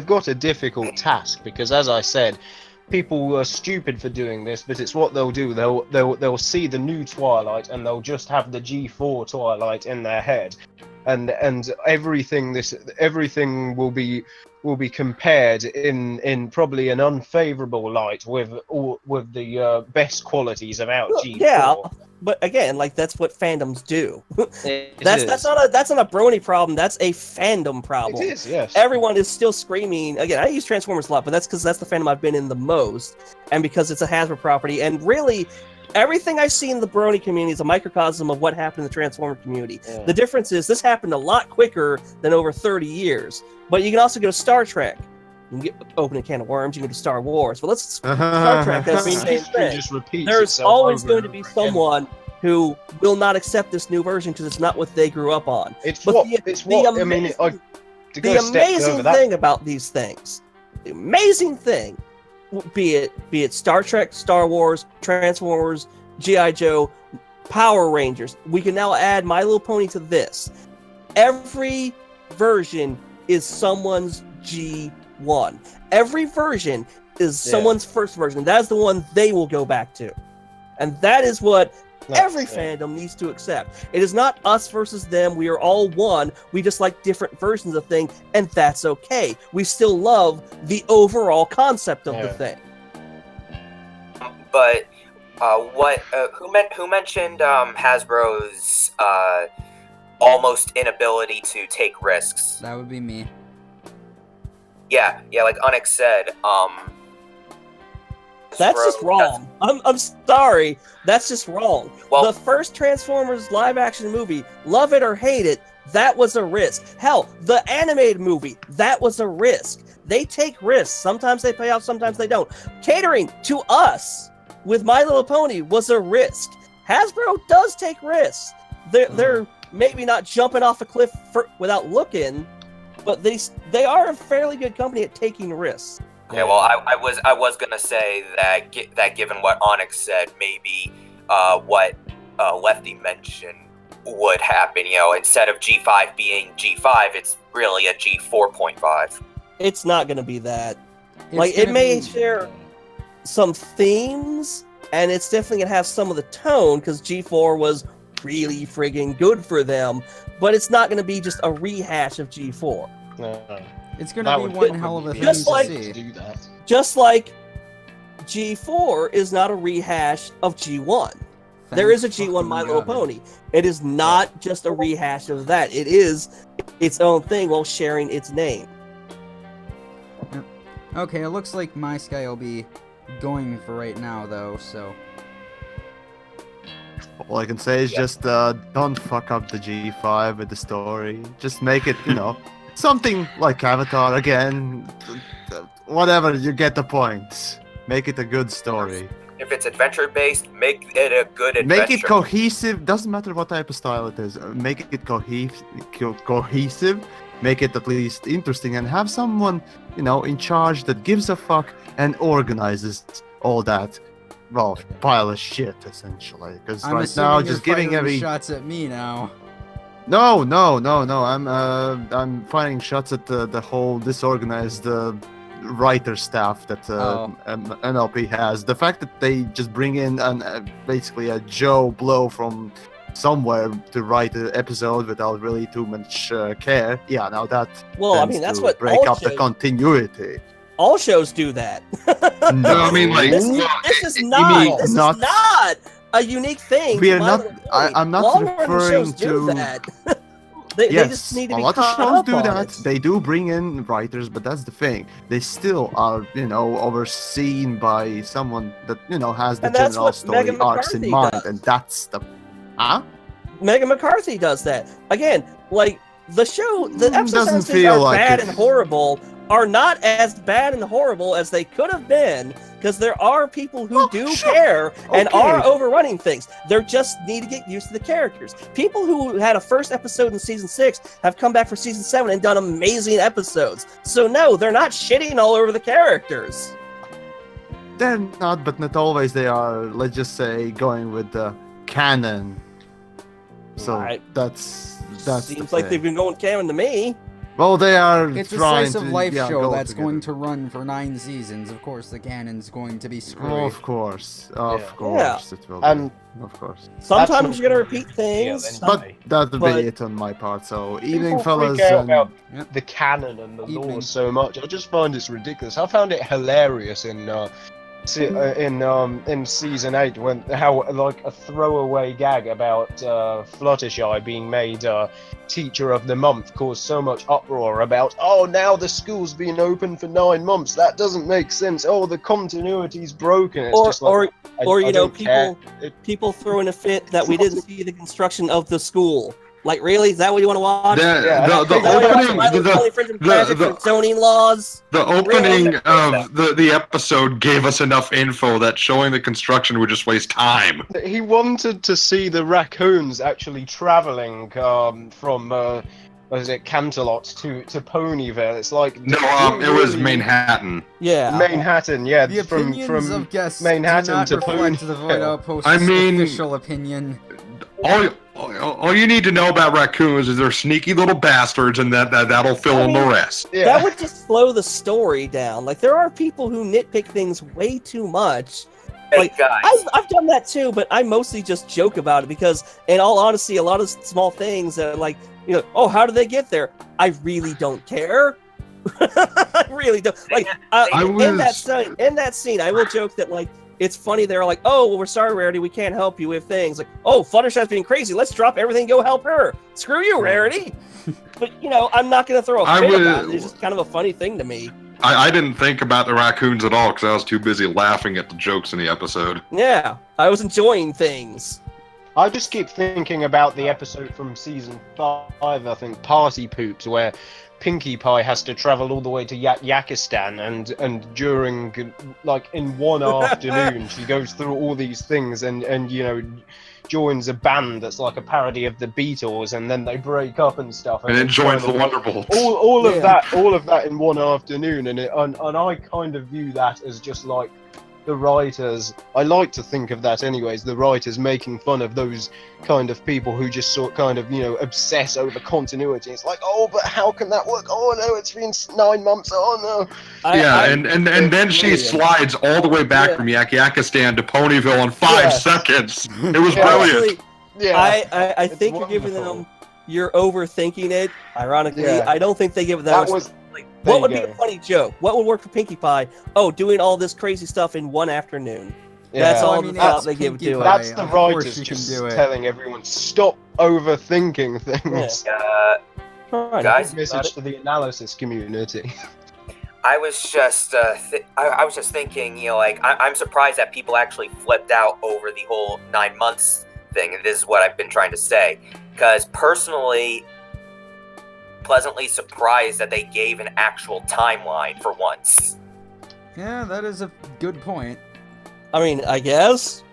got a difficult task because, as I said, people are stupid for doing this, but it's what they'll do. They'll see the new Twilight and they'll just have the G4 Twilight in their head. And everything will be compared in probably an unfavorable light with the best qualities about G4. Yeah, but again, like that's what fandoms do. That's not a brony problem. That's a fandom problem. It is, yes. Everyone is still screaming. Again, I use Transformers a lot, but that's because that's the fandom I've been in the most, and because it's a Hasbro property. And really, everything I see in the brony community is a microcosm of what happened in the Transformer community. Yeah. The difference is this happened a lot quicker than over 30 years. But you can also go to Star Trek. You can open a can of worms. You can go to Star Wars. But Star Trek does the same History thing. just repeats There's itself always over going to and be over again. someone who will not accept this new version because it's not what they grew up on. It's But what the I mean. To go The a step amazing over that, thing about these things, the amazing thing, be it Star Trek, Star Wars, Transformers, G.I. Joe, Power Rangers, we can now add My Little Pony to this. Every version is someone's G1. Every version is someone's first version. That's the one they will go back to. And that is what every fandom needs to accept. It is not us versus them. We are all one. We just like different versions of things, and that's okay. We still love the overall concept of the thing. But who mentioned Hasbro's almost inability to take risks. That would be me. Yeah, like Onyx said, That's just wrong. I'm sorry. That's just wrong. Well- The first Transformers live-action movie, love it or hate it, that was a risk. Hell, the animated movie, that was a risk. They take risks. Sometimes they pay off, sometimes they don't. Catering to us with My Little Pony was a risk. Hasbro does take risks. They're maybe not jumping off a cliff without looking, but they are a fairly good company at taking risks. Okay, well, I was gonna say that given what Onyx said, maybe what Lefty mentioned would happen. You know, instead of G5 being G5, it's really a G4.5. It's not going to be that. It's Like, it gonna may be- share some themes, and it's definitely going to have some of the tone, because G4 was really friggin' good for them, but it's not going to be just a rehash of G4. No. It's going That to be would one hell of a be thing Just to like- see. do that. Just like G4 is not a rehash of G1. There is a Thank G1 My fucking Little God. Pony. It is not just a rehash of that. It is its own thing while sharing its name. Okay, it looks like Maisky will be going for right now, though, so... All I can say is just don't fuck up the G5 with the story. Just make it, something like Avatar again. Whatever, you get the point. Make it a good story. If it's adventure based, make it a good adventure. Make it cohesive. Doesn't matter what type of style it is. Make it cohesive. Make it at least interesting, and have someone, in charge that gives a fuck and organizes all that. Well, pile of shit, essentially. Because I'm right assuming now, you're just giving firing every shots at me now. No. I'm firing shots at the whole disorganized writer staff that Oh. NLP has. The fact that they just bring in basically a Joe Blow from somewhere to write an episode without really too much care. Yeah, now that Well, I tends mean, that's to what break all up the shows, continuity. all shows do that. No, I mean, like, This well, is you not. mean This is not- not a unique thing. We to are My not- Little Pony. I'm not Long-running referring shows do to- that. they Yes, just need to a be lot of caught shows up do on that. it. They do bring in writers, but that's the thing. They still are, overseen by someone that, has the And that's general what story Megan arcs in McCarthy mind, does. and that's the. Huh? Megan McCarthy does that. Again, like, the episodes Doesn't on stage feel are like bad it. and horrible are not as bad and horrible as they could have been, because there are people who do sure. care and Okay. are overrunning things. They just need to get used to the characters. People who had a first episode in season 6 have come back for season 7 and done amazing episodes. So no, they're not shitting all over the characters. They're not, but not always. They are. Let's just say going with the canon. So Right. that's Seems the like thing. they've been going canon to me. Well, they are It's a trying slice of to, life show go that's together. going to run for 9 seasons. Of course, the canon's going to be screwy. Oh, of course, Yeah. it will. And be. Of course. Sometimes not you're gonna gonna be repeat a things. deal But anyway. that'll But- be it on my part. So, evening, People fellas. freak out And... about Yep. the canon and the Evening. lore so much. I just find it's ridiculous. I found it hilarious in season 8 when how like a throwaway gag about Fluttershy being made teacher of the month caused so much uproar about now the school's been open for 9 months. That doesn't make sense. The continuity's broken. It's just like, I don't care. People throwing a fit that we didn't see the construction of the school. Like, really? Is that what you want to watch? Yeah, The Is that what you wanna watch? opening, My Little Pony Friends and Magic the- and zoning laws. the opening of the episode gave us enough info that showing the construction would just waste time. He wanted to see the raccoons actually traveling from what is it, Canterlot to Ponyville. It's like No, do it you was really- Manhattan. Yeah. Manhattan, yeah. The from opinions of guests Manhattan do not to reflect Pune. the Void Outpost's I mean- official opinion. All you need to know about raccoons is they're sneaky little bastards, and that'll fill in the rest. Yeah. That would just slow the story down. Like, there are people who nitpick things way too much. Hey, Like, guys, I've done that too, but I mostly just joke about it because, in all honesty, a lot of small things that are like, how did they get there? I really don't care. I really don't. Like, I in was- that scene, I will joke that, like, it's funny. They're like, "Oh, well, we're sorry, Rarity. We can't help you with things." Like, "Oh, Fluttershy's being crazy. Let's drop everything and go help her." Screw you, Rarity. But I'm not gonna throw a fit about it. It's just kind of a funny thing to me. I didn't think about the raccoons at all because I was too busy laughing at the jokes in the episode. Yeah, I was enjoying things. I just keep thinking about the episode from season 5, I think, Party Poops, where Pinkie Pie has to travel all the way to Yakistan, and during, like, in one afternoon, she goes through all these things and joins a band that's like a parody of the Beatles, and then they break up and stuff. And then joins the Wonderbolts. All of that in one afternoon, and I kind of view that as just like the writers. I like to think of that anyways. The writers making fun of those kind of people who just obsess over continuity. It's like, oh, but how can that work? Oh no, it's been 9 months. Oh no. And then she slides all the way back from Yakistan to Ponyville in 5 seconds. It was brilliant. Actually, I think you're giving them. You're overthinking it. Ironically, I don't think they give it that much. What would be a funny joke? What would work for Pinkie Pie? Oh, doing all this crazy stuff in one afternoon. Yeah. That's all the thought they give to it. That's the writers just telling everyone, stop overthinking things. Guys, message to the analysis community. I was just I was just thinking, I'm surprised that people actually flipped out over the whole 9 months thing, and this is what I've been trying to say. Because personally, pleasantly surprised that they gave an actual timeline for once. Yeah, that is a good point. I mean, I guess.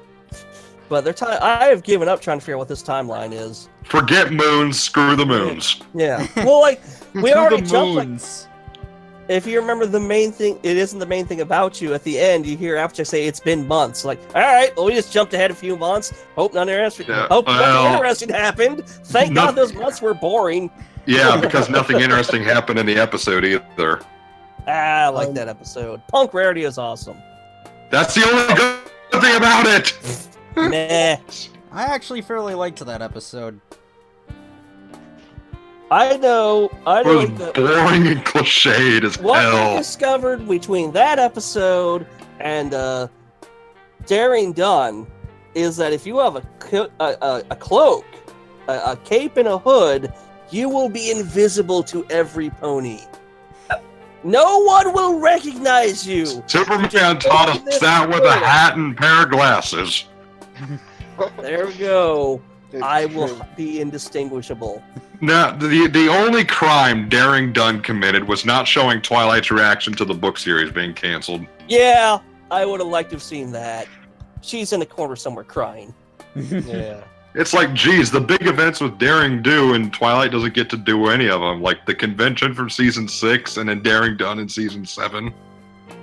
But I have given up trying to figure out what this timeline is. Forget moons, screw the moons. Yeah. Well, like, we already jumped, moons. If you remember the main thing, it isn't the main thing about you. At the end, you hear Applejack say it's been months. Like, all right, well, we just jumped ahead a few months. Hope nothing interesting. Nothing interesting happened. Thank God those months were boring. Yeah, because nothing interesting happened in the episode either. I like that episode. Punk Rarity is awesome. That's the only good thing about it. Nah. I actually fairly liked that episode. I know. It was boring and cliched as what hell. I discovered between that episode and Daring Done is that if you have a cloak, a cape, and a hood, you will be invisible to every pony. No one will recognize you. Superman taught us that with a hat and pair of glasses. There we go. I will be indistinguishable. Now, the only crime Daring Done committed was not showing Twilight's reaction to the book series being canceled. Yeah, I would have liked to have seen that. She's in a corner somewhere crying. Yeah. It's like, geez, the big events with Daring do, and Twilight doesn't get to do any of them. Like the convention from season 6, and then Daring Done in season 7.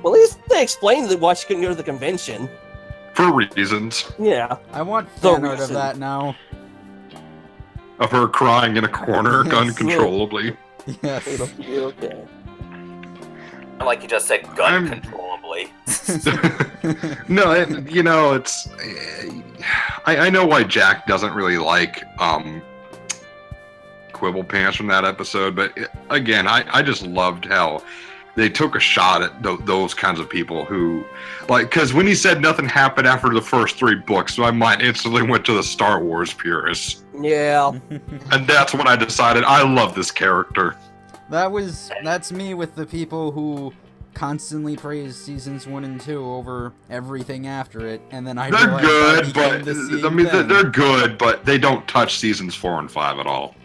Well, at least they explained why she couldn't go to the convention. For reasons. Yeah. I want fan art of that now. Of her crying in a corner uncontrollably. Yes. It'll be okay. Like you just said, uncontrollably. No, it's... I know why Jack doesn't really like Quibble Pants from that episode, but again, I just loved how they took a shot at those kinds of people who, like, because when he said nothing happened after the first 3 books, my mind instantly went to the Star Wars purists. Yeah. And that's when I decided I love this character. That's me with the people who constantly praise seasons 1 and 2 over everything after it, and then they're good, but they don't touch seasons 4 and 5 at all.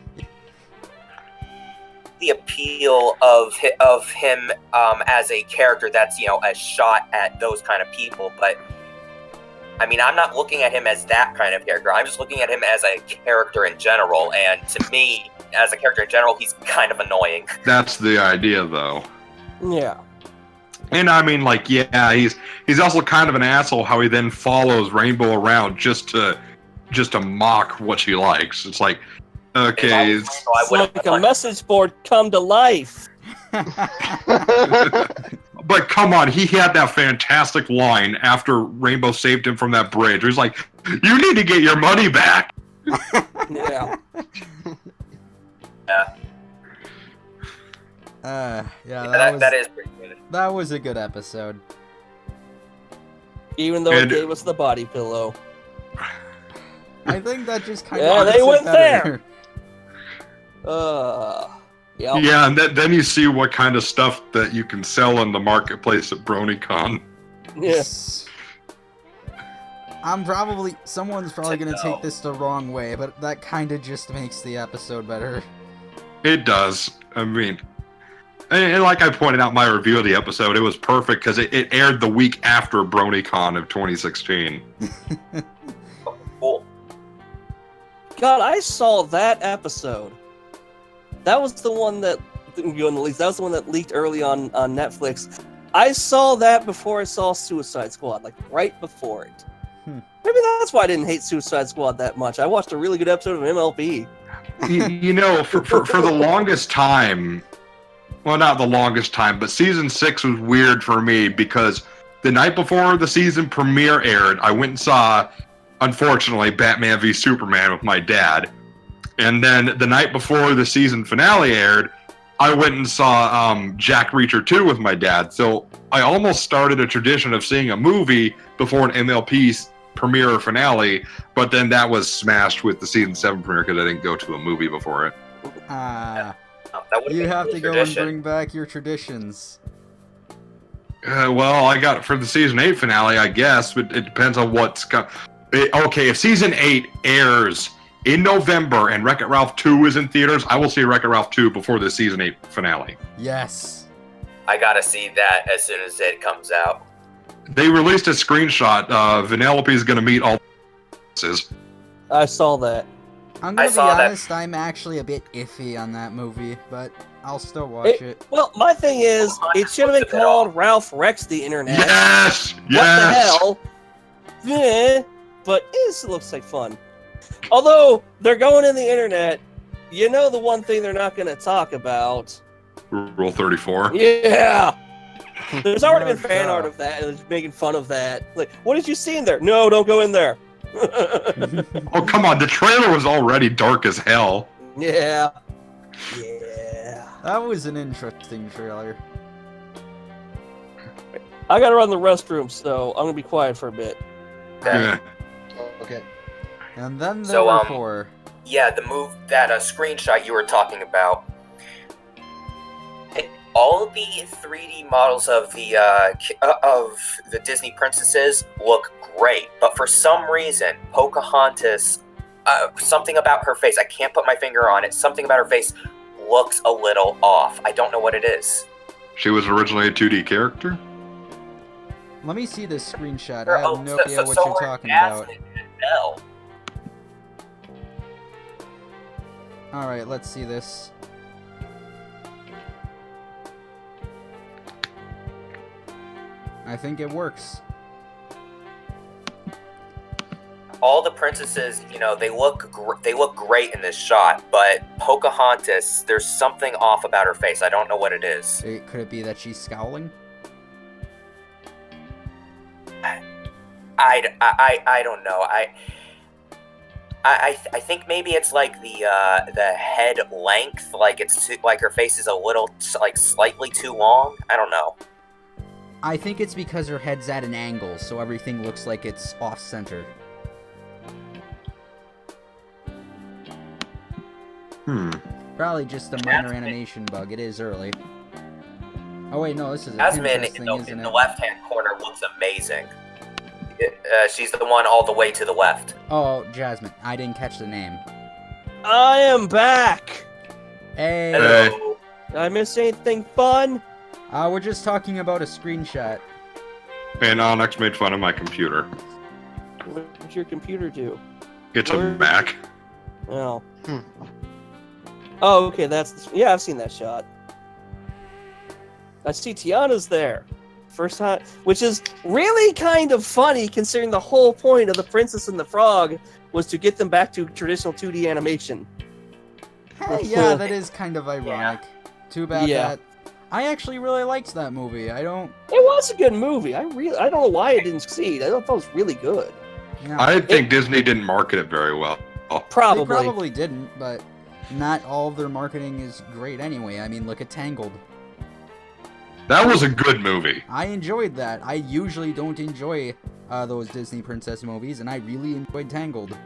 The appeal of him as a character that's a shot at those kind of people, but I mean, I'm not looking at him as that kind of character. I'm just looking at him as a character in general, and to me, as a character in general, he's kind of annoying. That's the idea, though. Yeah. And I mean, like, yeah, he's also kind of an asshole how he then follows Rainbow around just to mock what she likes. It's like, okay, it's like a message board come to life. But come on, he had that fantastic line after Rainbow saved him from that bridge. He's like, "You need to get your money back." Yeah. Yeah. That is pretty good. That was a good episode. Even though And- it gave us the body pillow. I think that just kind Yeah, of they makes it went better. Yeah. Yeah, and then you see what kind of stuff that you can sell in the marketplace at BronyCon. Yeah. Someone's probably gonna take this the wrong way, but that kind of just makes the episode better. It does. I mean, and like I pointed out in my review of the episode, it was perfect because it aired the week after BronyCon of 2016. Cool. God, I saw that episode. That was the one that didn't go in the leaks. That was the one that leaked early on Netflix. I saw that before I saw Suicide Squad, like right before it. Maybe that's why I didn't hate Suicide Squad that much. I watched a really good episode of MLB. You know, for the longest time, well, not the longest time, but season 6 was weird for me because the night before the season premiere aired, I went and saw, unfortunately, Batman v Superman with my dad. And then the night before the season finale aired, I went and saw Jack Reacher 2 with my dad. So I almost started a tradition of seeing a movie before an MLP premiere or finale, but then that was smashed with the season 7 premiere because I didn't go to a movie before it. That would've You been a have cool to go tradition. and bring back your traditions. Well, I got it for the season 8 finale, I guess, but it depends on what's coming. Okay, if season 8 airs in November and Wreck-It Ralph 2 is in theaters, I will see Wreck-It Ralph 2 before the season 8 finale. Yes. I gotta see that as soon as it comes out. They released a screenshot. Vanellope is going to meet all the I saw that. I'm I gonna be saw that. honest, I'm actually a bit iffy on that movie, but I'll still watch it. Well, my thing is, it should have been called Ralph Wrecks the Internet. Yes! What Yes! the hell? Eh, but it looks like fun. Although, they're going in the internet, you know the one thing they're not going to talk about. Rule 34. Yeah! There's already been No fan doubt. art of that, and it's making fun of that. Like, what did you see in there? No, don't go in there. Oh, come on. The trailer was already dark as hell. Yeah. Yeah. That was an interesting trailer. I gotta run the restroom, so I'm gonna be quiet for a bit. Yeah. Okay. And then there So, were 4. Yeah, the screenshot you were talking about. All of the 3D models of the Disney princesses look great, but for some reason, Pocahontas, something about her face, I can't put my finger on it, something about her face looks a little off. I don't know what it is. She was originally a 2D character? Let me see this screenshot. I have no idea what so you're were talking about. Jasmine and Belle. Alright, let's see this. I think it works. All the princesses, they look great in this shot, but Pocahontas, there's something off about her face. I don't know what it is. Could it be that she's scowling? I don't know. I think maybe it's like the head length, like it's like her face is a little like slightly too long. I don't know. I think it's because her head's at an angle, so everything looks like it's off-center. Probably just a minor Jasmine. animation bug. It is early. Oh wait, no, this is a Jasmine Pinterest in thing, isn't the it? left-hand corner looks amazing. She's the one all the way to the left. Oh, Jasmine. I didn't catch the name. I am back! Hey! Hello. Did I miss anything fun? We're just talking about a screenshot. And Onyx made fun of my computer. What did your computer do? It's a Mac. Oh. Oh, okay, yeah, I've seen that shot. I see Tiana's there. First time, which is really kind of funny considering the whole point of The Princess and the Frog was to get them back to traditional 2D animation. Hey, yeah, that is kind of ironic. Too bad that... I actually really liked that movie. I don't... It was a good movie. I don't know why it didn't succeed. I thought it was really good. Yeah, I think Disney didn't market it very well. Probably. They probably didn't, but not all of their marketing is great anyway. I mean, look at Tangled. That was a good movie. I enjoyed that. I usually don't enjoy those Disney princess movies, and I really enjoyed Tangled.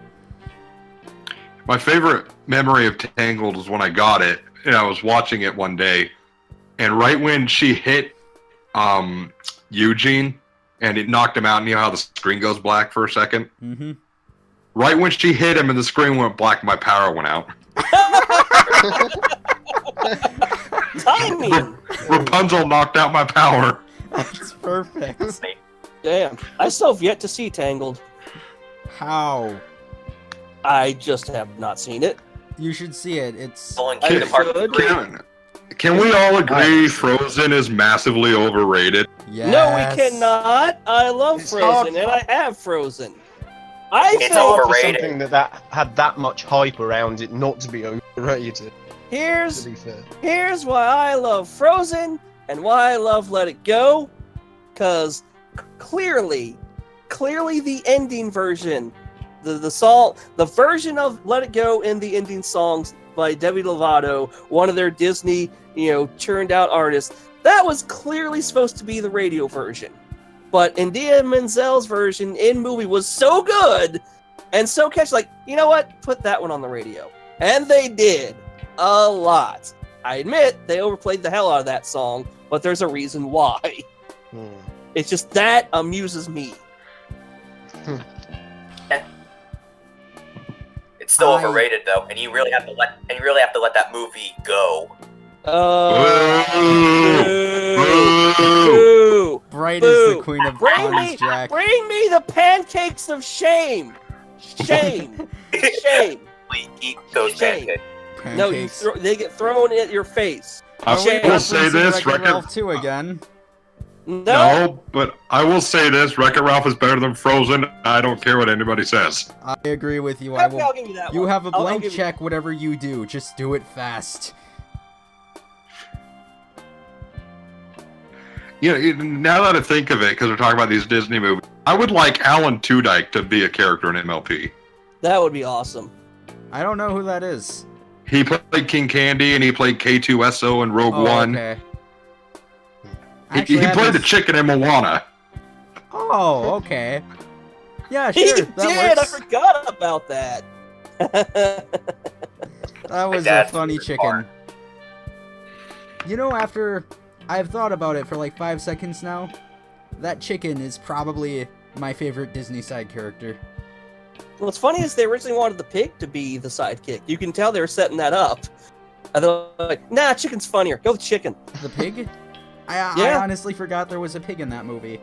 My favorite memory of Tangled was when I got it, and I was watching it one day, and right when she hit Eugene, and it knocked him out, and you know how the screen goes black for a second? Mm-hmm. Right when she hit him and the screen went black, my power went out. Timing! Rapunzel knocked out my power. That's perfect. Damn. I still have yet to see Tangled. How? I just have not seen it. You should see it. It's... Pulling I Kingdom Hearts should. 3. Can we all agree Frozen is massively overrated? Yes. No, we cannot. I love It's Frozen, hard. and I have Frozen. I It's think For overrated. something that had that much hype around it not to be overrated, to here's be fair. Here's why I love Frozen and why I love Let It Go. Because clearly the ending version, the version of Let It Go in the ending songs by Demi Lovato, one of their Disney, churned out artists, that was clearly supposed to be the radio version. But Idina Menzel's version in movie was so good and so catchy, like, you know what? Put that one on the radio. And they did. A lot. I admit they overplayed the hell out of that song, but there's a reason why. It's just that amuses me. It's still overrated though, and you really have to let that movie go. Boo! Bright Boo. is the queen of Bring puns, me, Jack. bring me the pancakes of shame. Shame. Shame. Please eat those Shame. pancakes. No, Pancakes. they get thrown at your face. I Shame. will say this, Wreck-It Wreck-It Ralph 2 again. No, but I will say this: Wreck-It Ralph is better than Frozen. I don't care what anybody says. I agree with you. I Okay, will. I'll give you that You one. have a I'll blank give you- check, whatever you do. Just do it fast. Now that I think of it, because we're talking about these Disney movies, I would like Alan Tudyk to be a character in MLP. That would be awesome. I don't know who that is. He played King Candy and he played K2SO in Rogue One. Okay. He Actually, I played the haven't- chicken in Moana. Oh, okay. Yeah, He sure. did! That I works. forgot about that. That was a dad's funny favorite chicken. part. After I've thought about it for like 5 seconds now, that chicken is probably my favorite Disney side character. What's funny is they originally wanted the pig to be the sidekick. You can tell they were setting that up. And they're like, nah, chicken's funnier. Go with chicken. The pig? I Yeah. honestly forgot there was a pig in that movie.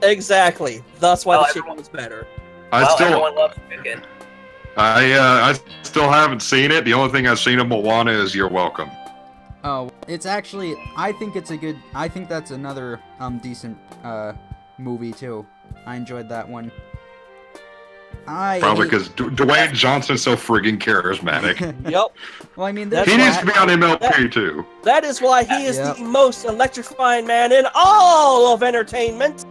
Exactly. That's why Well, the chicken everyone- was better. Everyone loves chicken. I still haven't seen it. The only thing I've seen of Moana is You're Welcome. Oh, it's actually, I think that's another decent movie too. I enjoyed that one. Probably because Dwayne Johnson's so friggin' charismatic. Yep. Well, I mean, That's He there's needs to be on MLP too. That is why he is Yep. the most electrifying man in all of entertainment.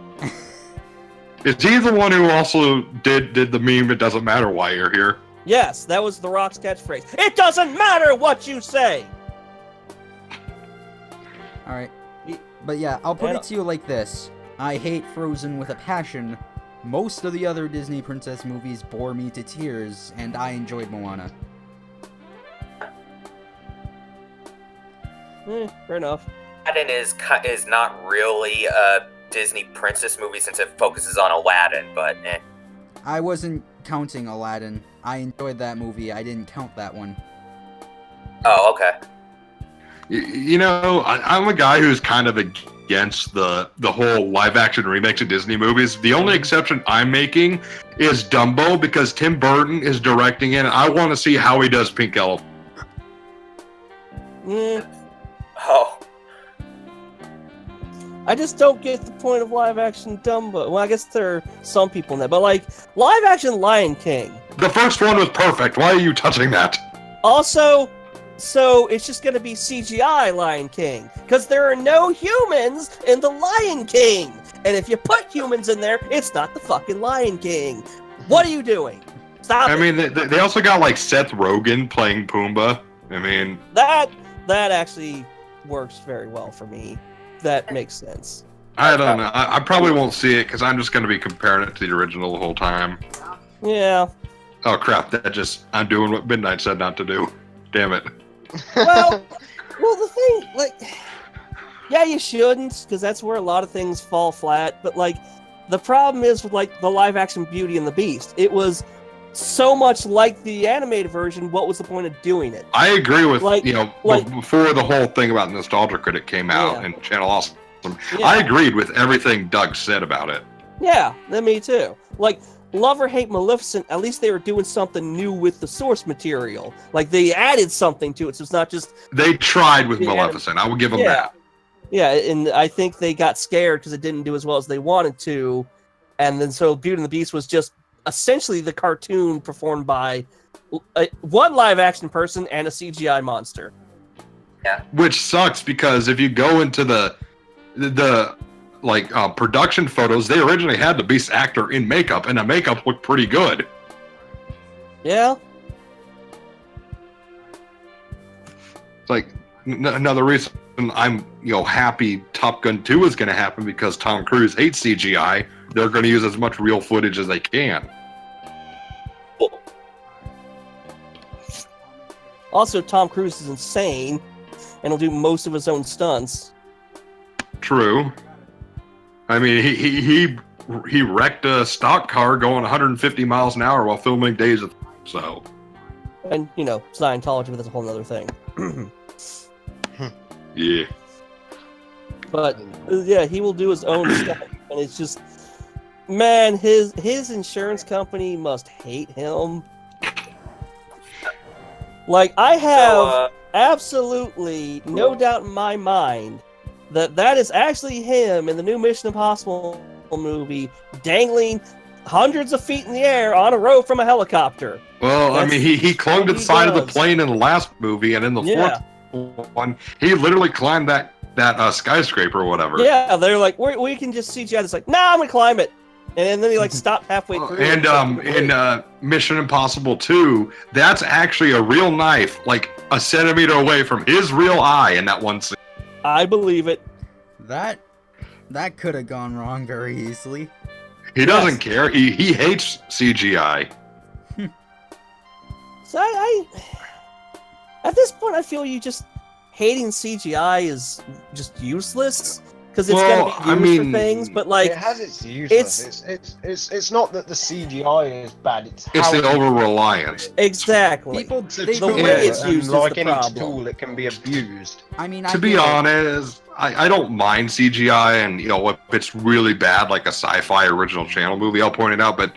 Is he the one who also did the meme, it doesn't matter why you're here? Yes, that was The Rock's catchphrase. It doesn't matter what you say. All right, but yeah, I'll put it to you like this: I hate Frozen with a passion. Most of the other Disney princess movies bore me to tears, and I enjoyed Moana. Fair enough. Aladdin is not really a Disney princess movie since it focuses on Aladdin, but I wasn't counting Aladdin. I enjoyed that movie. I didn't count that one. Oh, okay. I'm a guy who's kind of against the whole live-action remakes of Disney movies. The only exception I'm making is Dumbo, because Tim Burton is directing it, and I want to see how he does Pink Elephant. Oh, I just don't get the point of live action Dumbo. Well, I guess there are some people in that, but like live action Lion King. The first one was perfect. Why are you touching that? Also, so it's just gonna be CGI Lion King because there are no humans in the Lion King, and if you put humans in there, it's not the fucking Lion King. What are you doing? Stop! I it. mean, they also got like Seth Rogen playing Pumbaa. I mean, that actually works very well for me. that makes sense. I don't know. I probably won't see it because I'm just going to be comparing it to the original the whole time. Yeah. Oh crap! I'm doing what Midnight said not to do. Damn it. Well, the thing, like, yeah, you shouldn't, because that's where a lot of things fall flat. But like, the problem is with like the live-action Beauty and the Beast. It was so much like the animated version. What was the point of doing it? I agree with like, before the whole thing about Nostalgia Critic came out and Channel Awesome. Yeah. I agreed with everything Doug said about it. Yeah, me too. Like, love or hate Maleficent, at least they were doing something new with the source material. Like, they added something to it, so it's not just... They tried with Maleficent. I will give them that. Yeah, and I think they got scared because it didn't do as well as they wanted to. And then so Beauty and the Beast was just essentially the cartoon performed by one live-action person and a CGI monster. Yeah. Which sucks because if you go into the production photos, they originally had the Beast actor in makeup, and the makeup looked pretty good. Yeah. It's like another reason I'm happy Top Gun 2 is going to happen because Tom Cruise hates CGI. They're going to use as much real footage as they can. Also, Tom Cruise is insane and will do most of his own stunts. True. I mean, he wrecked a stock car going 150 miles an hour while filming Days of so. And, Scientology, but that's a whole other thing. Yeah. But, yeah, he will do his own stuff. And it's just, man, his insurance company must hate him. Like, I have absolutely no doubt in my mind that is actually him in the new Mission Impossible movie, dangling hundreds of feet in the air on a rope from a helicopter. Well, I mean, he clung to the side of the plane in the last movie, and in the fourth one, he literally climbed that skyscraper or whatever. Yeah, they're like, we can just CGI this. Like, nah, I'm gonna climb it. And then he stopped halfway through. And in Mission Impossible 2, that's actually a real knife, like a centimeter away from his real eye in that one scene. I believe it. That could have gone wrong very easily. He doesn't care. He hates CGI. So I at this point, I feel you just hating CGI is just useless. Because it's going to be used for things, but like it has its useless. It's not that the CGI is bad. It's the over reliance. Exactly. The way it's used like is the any problem. tool, it can be abused. I mean, to be honest, I don't mind CGI, and if it's really bad, like a sci-fi original channel movie, I'll point it out. But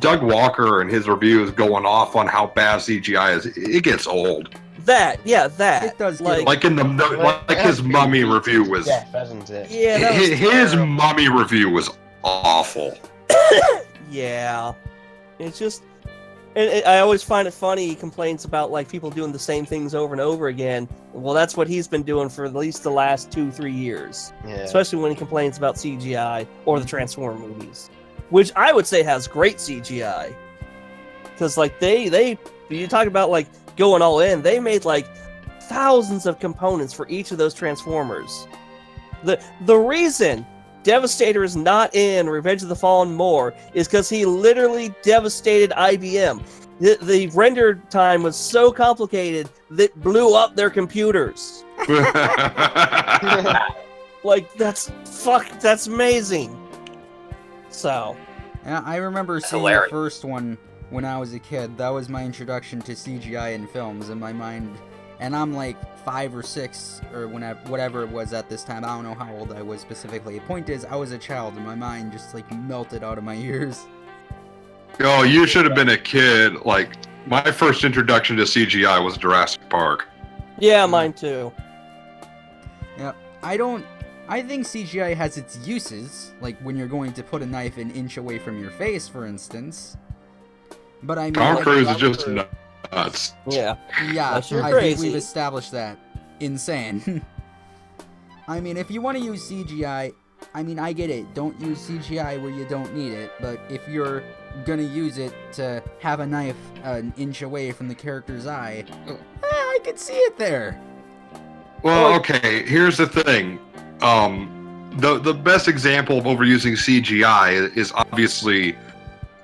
Doug Walker and his reviews going off on how bad CGI is, it gets old. That. It does get like in his Mummy review was. Death, hasn't it? Yeah, his Mummy review was awful. Yeah, it's just, and I always find it funny. He complains about like people doing the same things over and over again. Well, that's what he's been doing for at least the last 2-3 years. Yeah. Especially when he complains about CGI or the Transformer movies, which I would say has great CGI. Because like you talk about like going all in, they made like thousands of components for each of those Transformers. The reason Devastator is not in Revenge of the Fallen more is because he literally devastated IBM. The render time was so complicated that blew up their computers. Like that's amazing. So yeah, I remember seeing the first one when I was a kid. That was my introduction to CGI in films in my mind. And I'm like 5 or 6 or whatever it was at this time. I don't know how old I was specifically. The point is, I was a child and my mind just like melted out of my ears. Oh, you should have been a kid. Like, my first introduction to CGI was Jurassic Park. Yeah, mine too. Yeah, I think CGI has its uses, like when you're going to put a knife an inch away from your face, for instance. But I mean, Tom Cruise is just nuts. Yeah. Yeah, I think we've established that. Insane. I mean, if you want to use CGI, I mean, I get it. Don't use CGI where you don't need it. But if you're gonna use it to have a knife an inch away from the character's eye, I could see it there. Well, okay, here's the thing. the best example of overusing CGI is obviously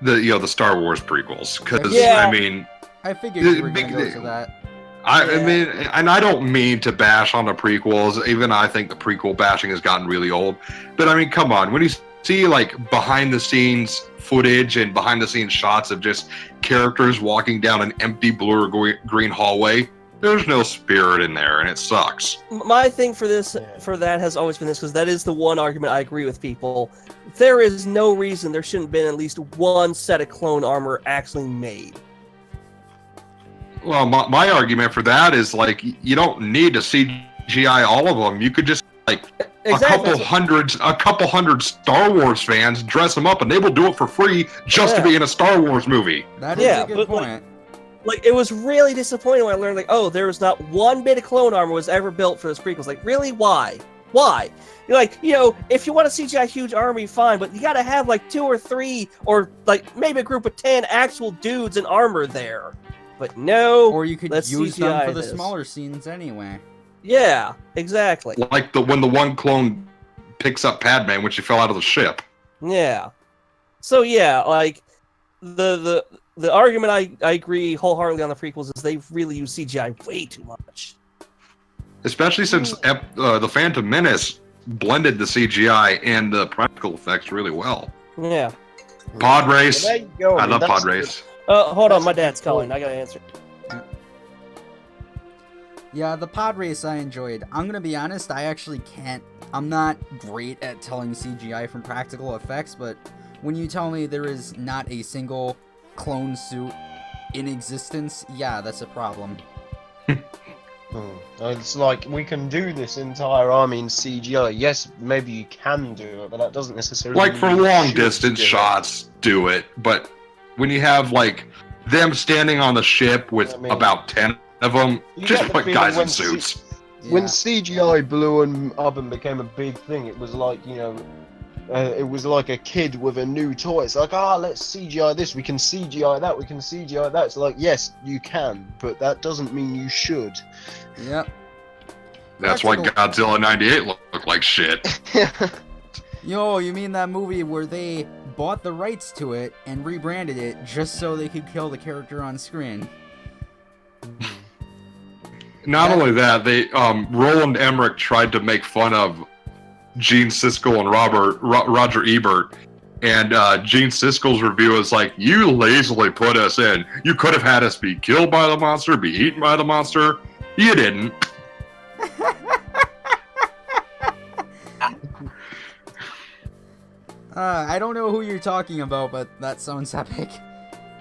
the Star Wars prequels, because Yeah. I mean, I figured you were gonna go to that. I mean, and I don't mean to bash on the prequels. Even I think the prequel bashing has gotten really old. But I mean, come on, when you see like behind the scenes footage and behind the scenes shots of just characters walking down an empty blue or green hallway, there's no spirit in there, and it sucks. My thing for that has always been this, because that is the one argument I agree with people. There is no reason there shouldn't have been at least one set of clone armor actually made. Well, my argument for that is like you don't need to CGI all of them. You could just like a couple hundred Star Wars fans dress them up, and they will do it for free just to be in a Star Wars movie. That is a good point. Like, it was really disappointing when I learned, like, oh, there was not one bit of clone armor was ever built for this prequel. It's like, really? Why? Why? You're like, if you want to CGI huge army, fine, but you gotta have, like, 2 or 3, or, like, maybe a group of 10 actual dudes in armor there. But no, or you could let's use CGI them for the this. smaller scenes anyway. Yeah, exactly. Like when the one clone picks up Padme when she fell out of the ship. Yeah. So, yeah, like, the argument I agree wholeheartedly on the prequels is they've really used CGI way too much. Especially since the Phantom Menace blended the CGI and the practical effects really well. Yeah. Pod race. Well, there you go. I love that's pod race. Hold on, my dad's calling. I gotta answer. Yeah, the pod race I enjoyed. I'm gonna be honest, I'm not great at telling CGI from practical effects, but when you tell me there is not a single clone suit in existence, yeah, that's a problem. It's like, we can do this entire army in CGI. Yes, maybe you can do it, but that doesn't necessarily Like mean for you long should distance do it. shots, do it. But when you have like them standing on the ship with about 10 of them, You just get the put feeling guys in when suits. When CGI blew up and became a big thing, it was like, it was like a kid with a new toy. It's like, let's CGI this, we can CGI that, we can CGI that. It's like, yes, you can, but that doesn't mean you should. Yep. That's why Godzilla 98 looked like shit. Yo, you mean that movie where they bought the rights to it and rebranded it just so they could kill the character on screen? Not only that, they Roland Emmerich tried to make fun of Gene Siskel and Roger Ebert, and Gene Siskel's review is like, "You lazily put us in. You could have had us be killed by the monster, be eaten by the monster. You didn't." I don't know who you're talking about, but that sounds epic.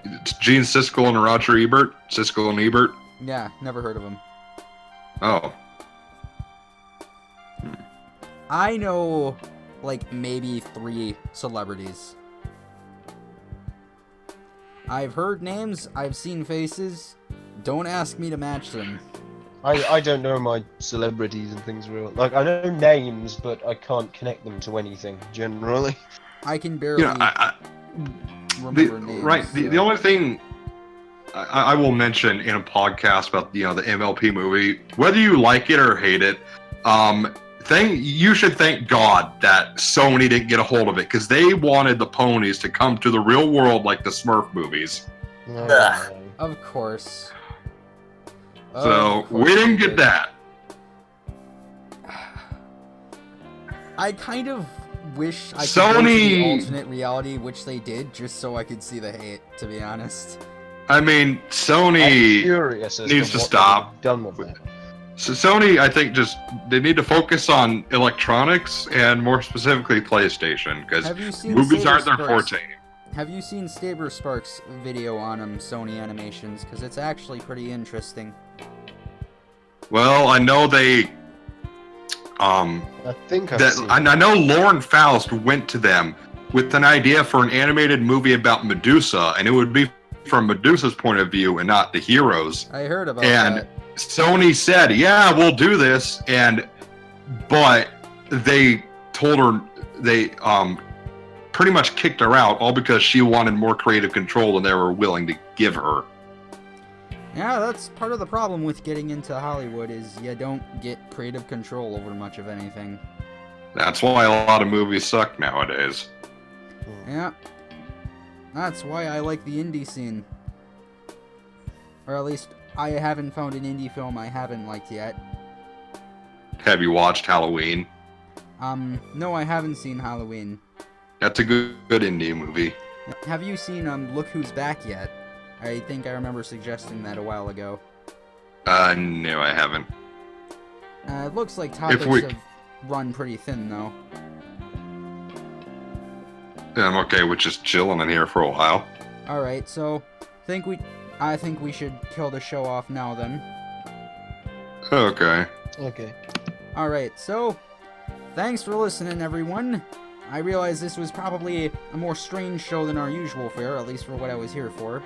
It's Gene Siskel and Roger Ebert. Siskel and Ebert. Yeah, never heard of him. Oh. I know, like, maybe 3 celebrities. I've heard names, I've seen faces. Don't ask me to match them. I don't know my celebrities and things real. Like, I know names, but I can't connect them to anything, generally. I can barely remember names. Right. The only thing I will mention in a podcast about the MLP movie, whether you like it or hate it, you should thank God that Sony didn't get a hold of it, because they wanted the ponies to come to the real world like the Smurf movies. Of course. So we didn't get that. I kind of wish I could Sony go to the alternate reality, which they did, just so I could see the hate, to be honest. I mean, Sony needs to stop. Done with that. So Sony, I think, they need to focus on electronics and more specifically PlayStation, because movies aren't their forte. Have you seen Saber Sparks' video on Sony Animations? Because it's actually pretty interesting. Well, I know they. I think I know Lauren Faust went to them with an idea for an animated movie about Medusa, and it would be from Medusa's point of view and not the heroes. I heard about and that. Sony said, "Yeah, we'll do this," but they told her they pretty much kicked her out, all because she wanted more creative control than they were willing to give her. Yeah, that's part of the problem with getting into Hollywood, is you don't get creative control over much of anything. That's why a lot of movies suck nowadays. Yeah. That's why I like the indie scene. Or at least, I haven't found an indie film I haven't liked yet. Have you watched Halloween? No, I haven't seen Halloween. That's a good indie movie. Have you seen, Look Who's Back yet? I think I remember suggesting that a while ago. No, I haven't. It looks like topics have run pretty thin, though. I'm okay with just chilling in here for a while. Alright, so, I think we should kill the show off now, then. Okay. Okay. Alright, so, thanks for listening, everyone. I realize this was probably a more strange show than our usual fare, at least for what I was here for.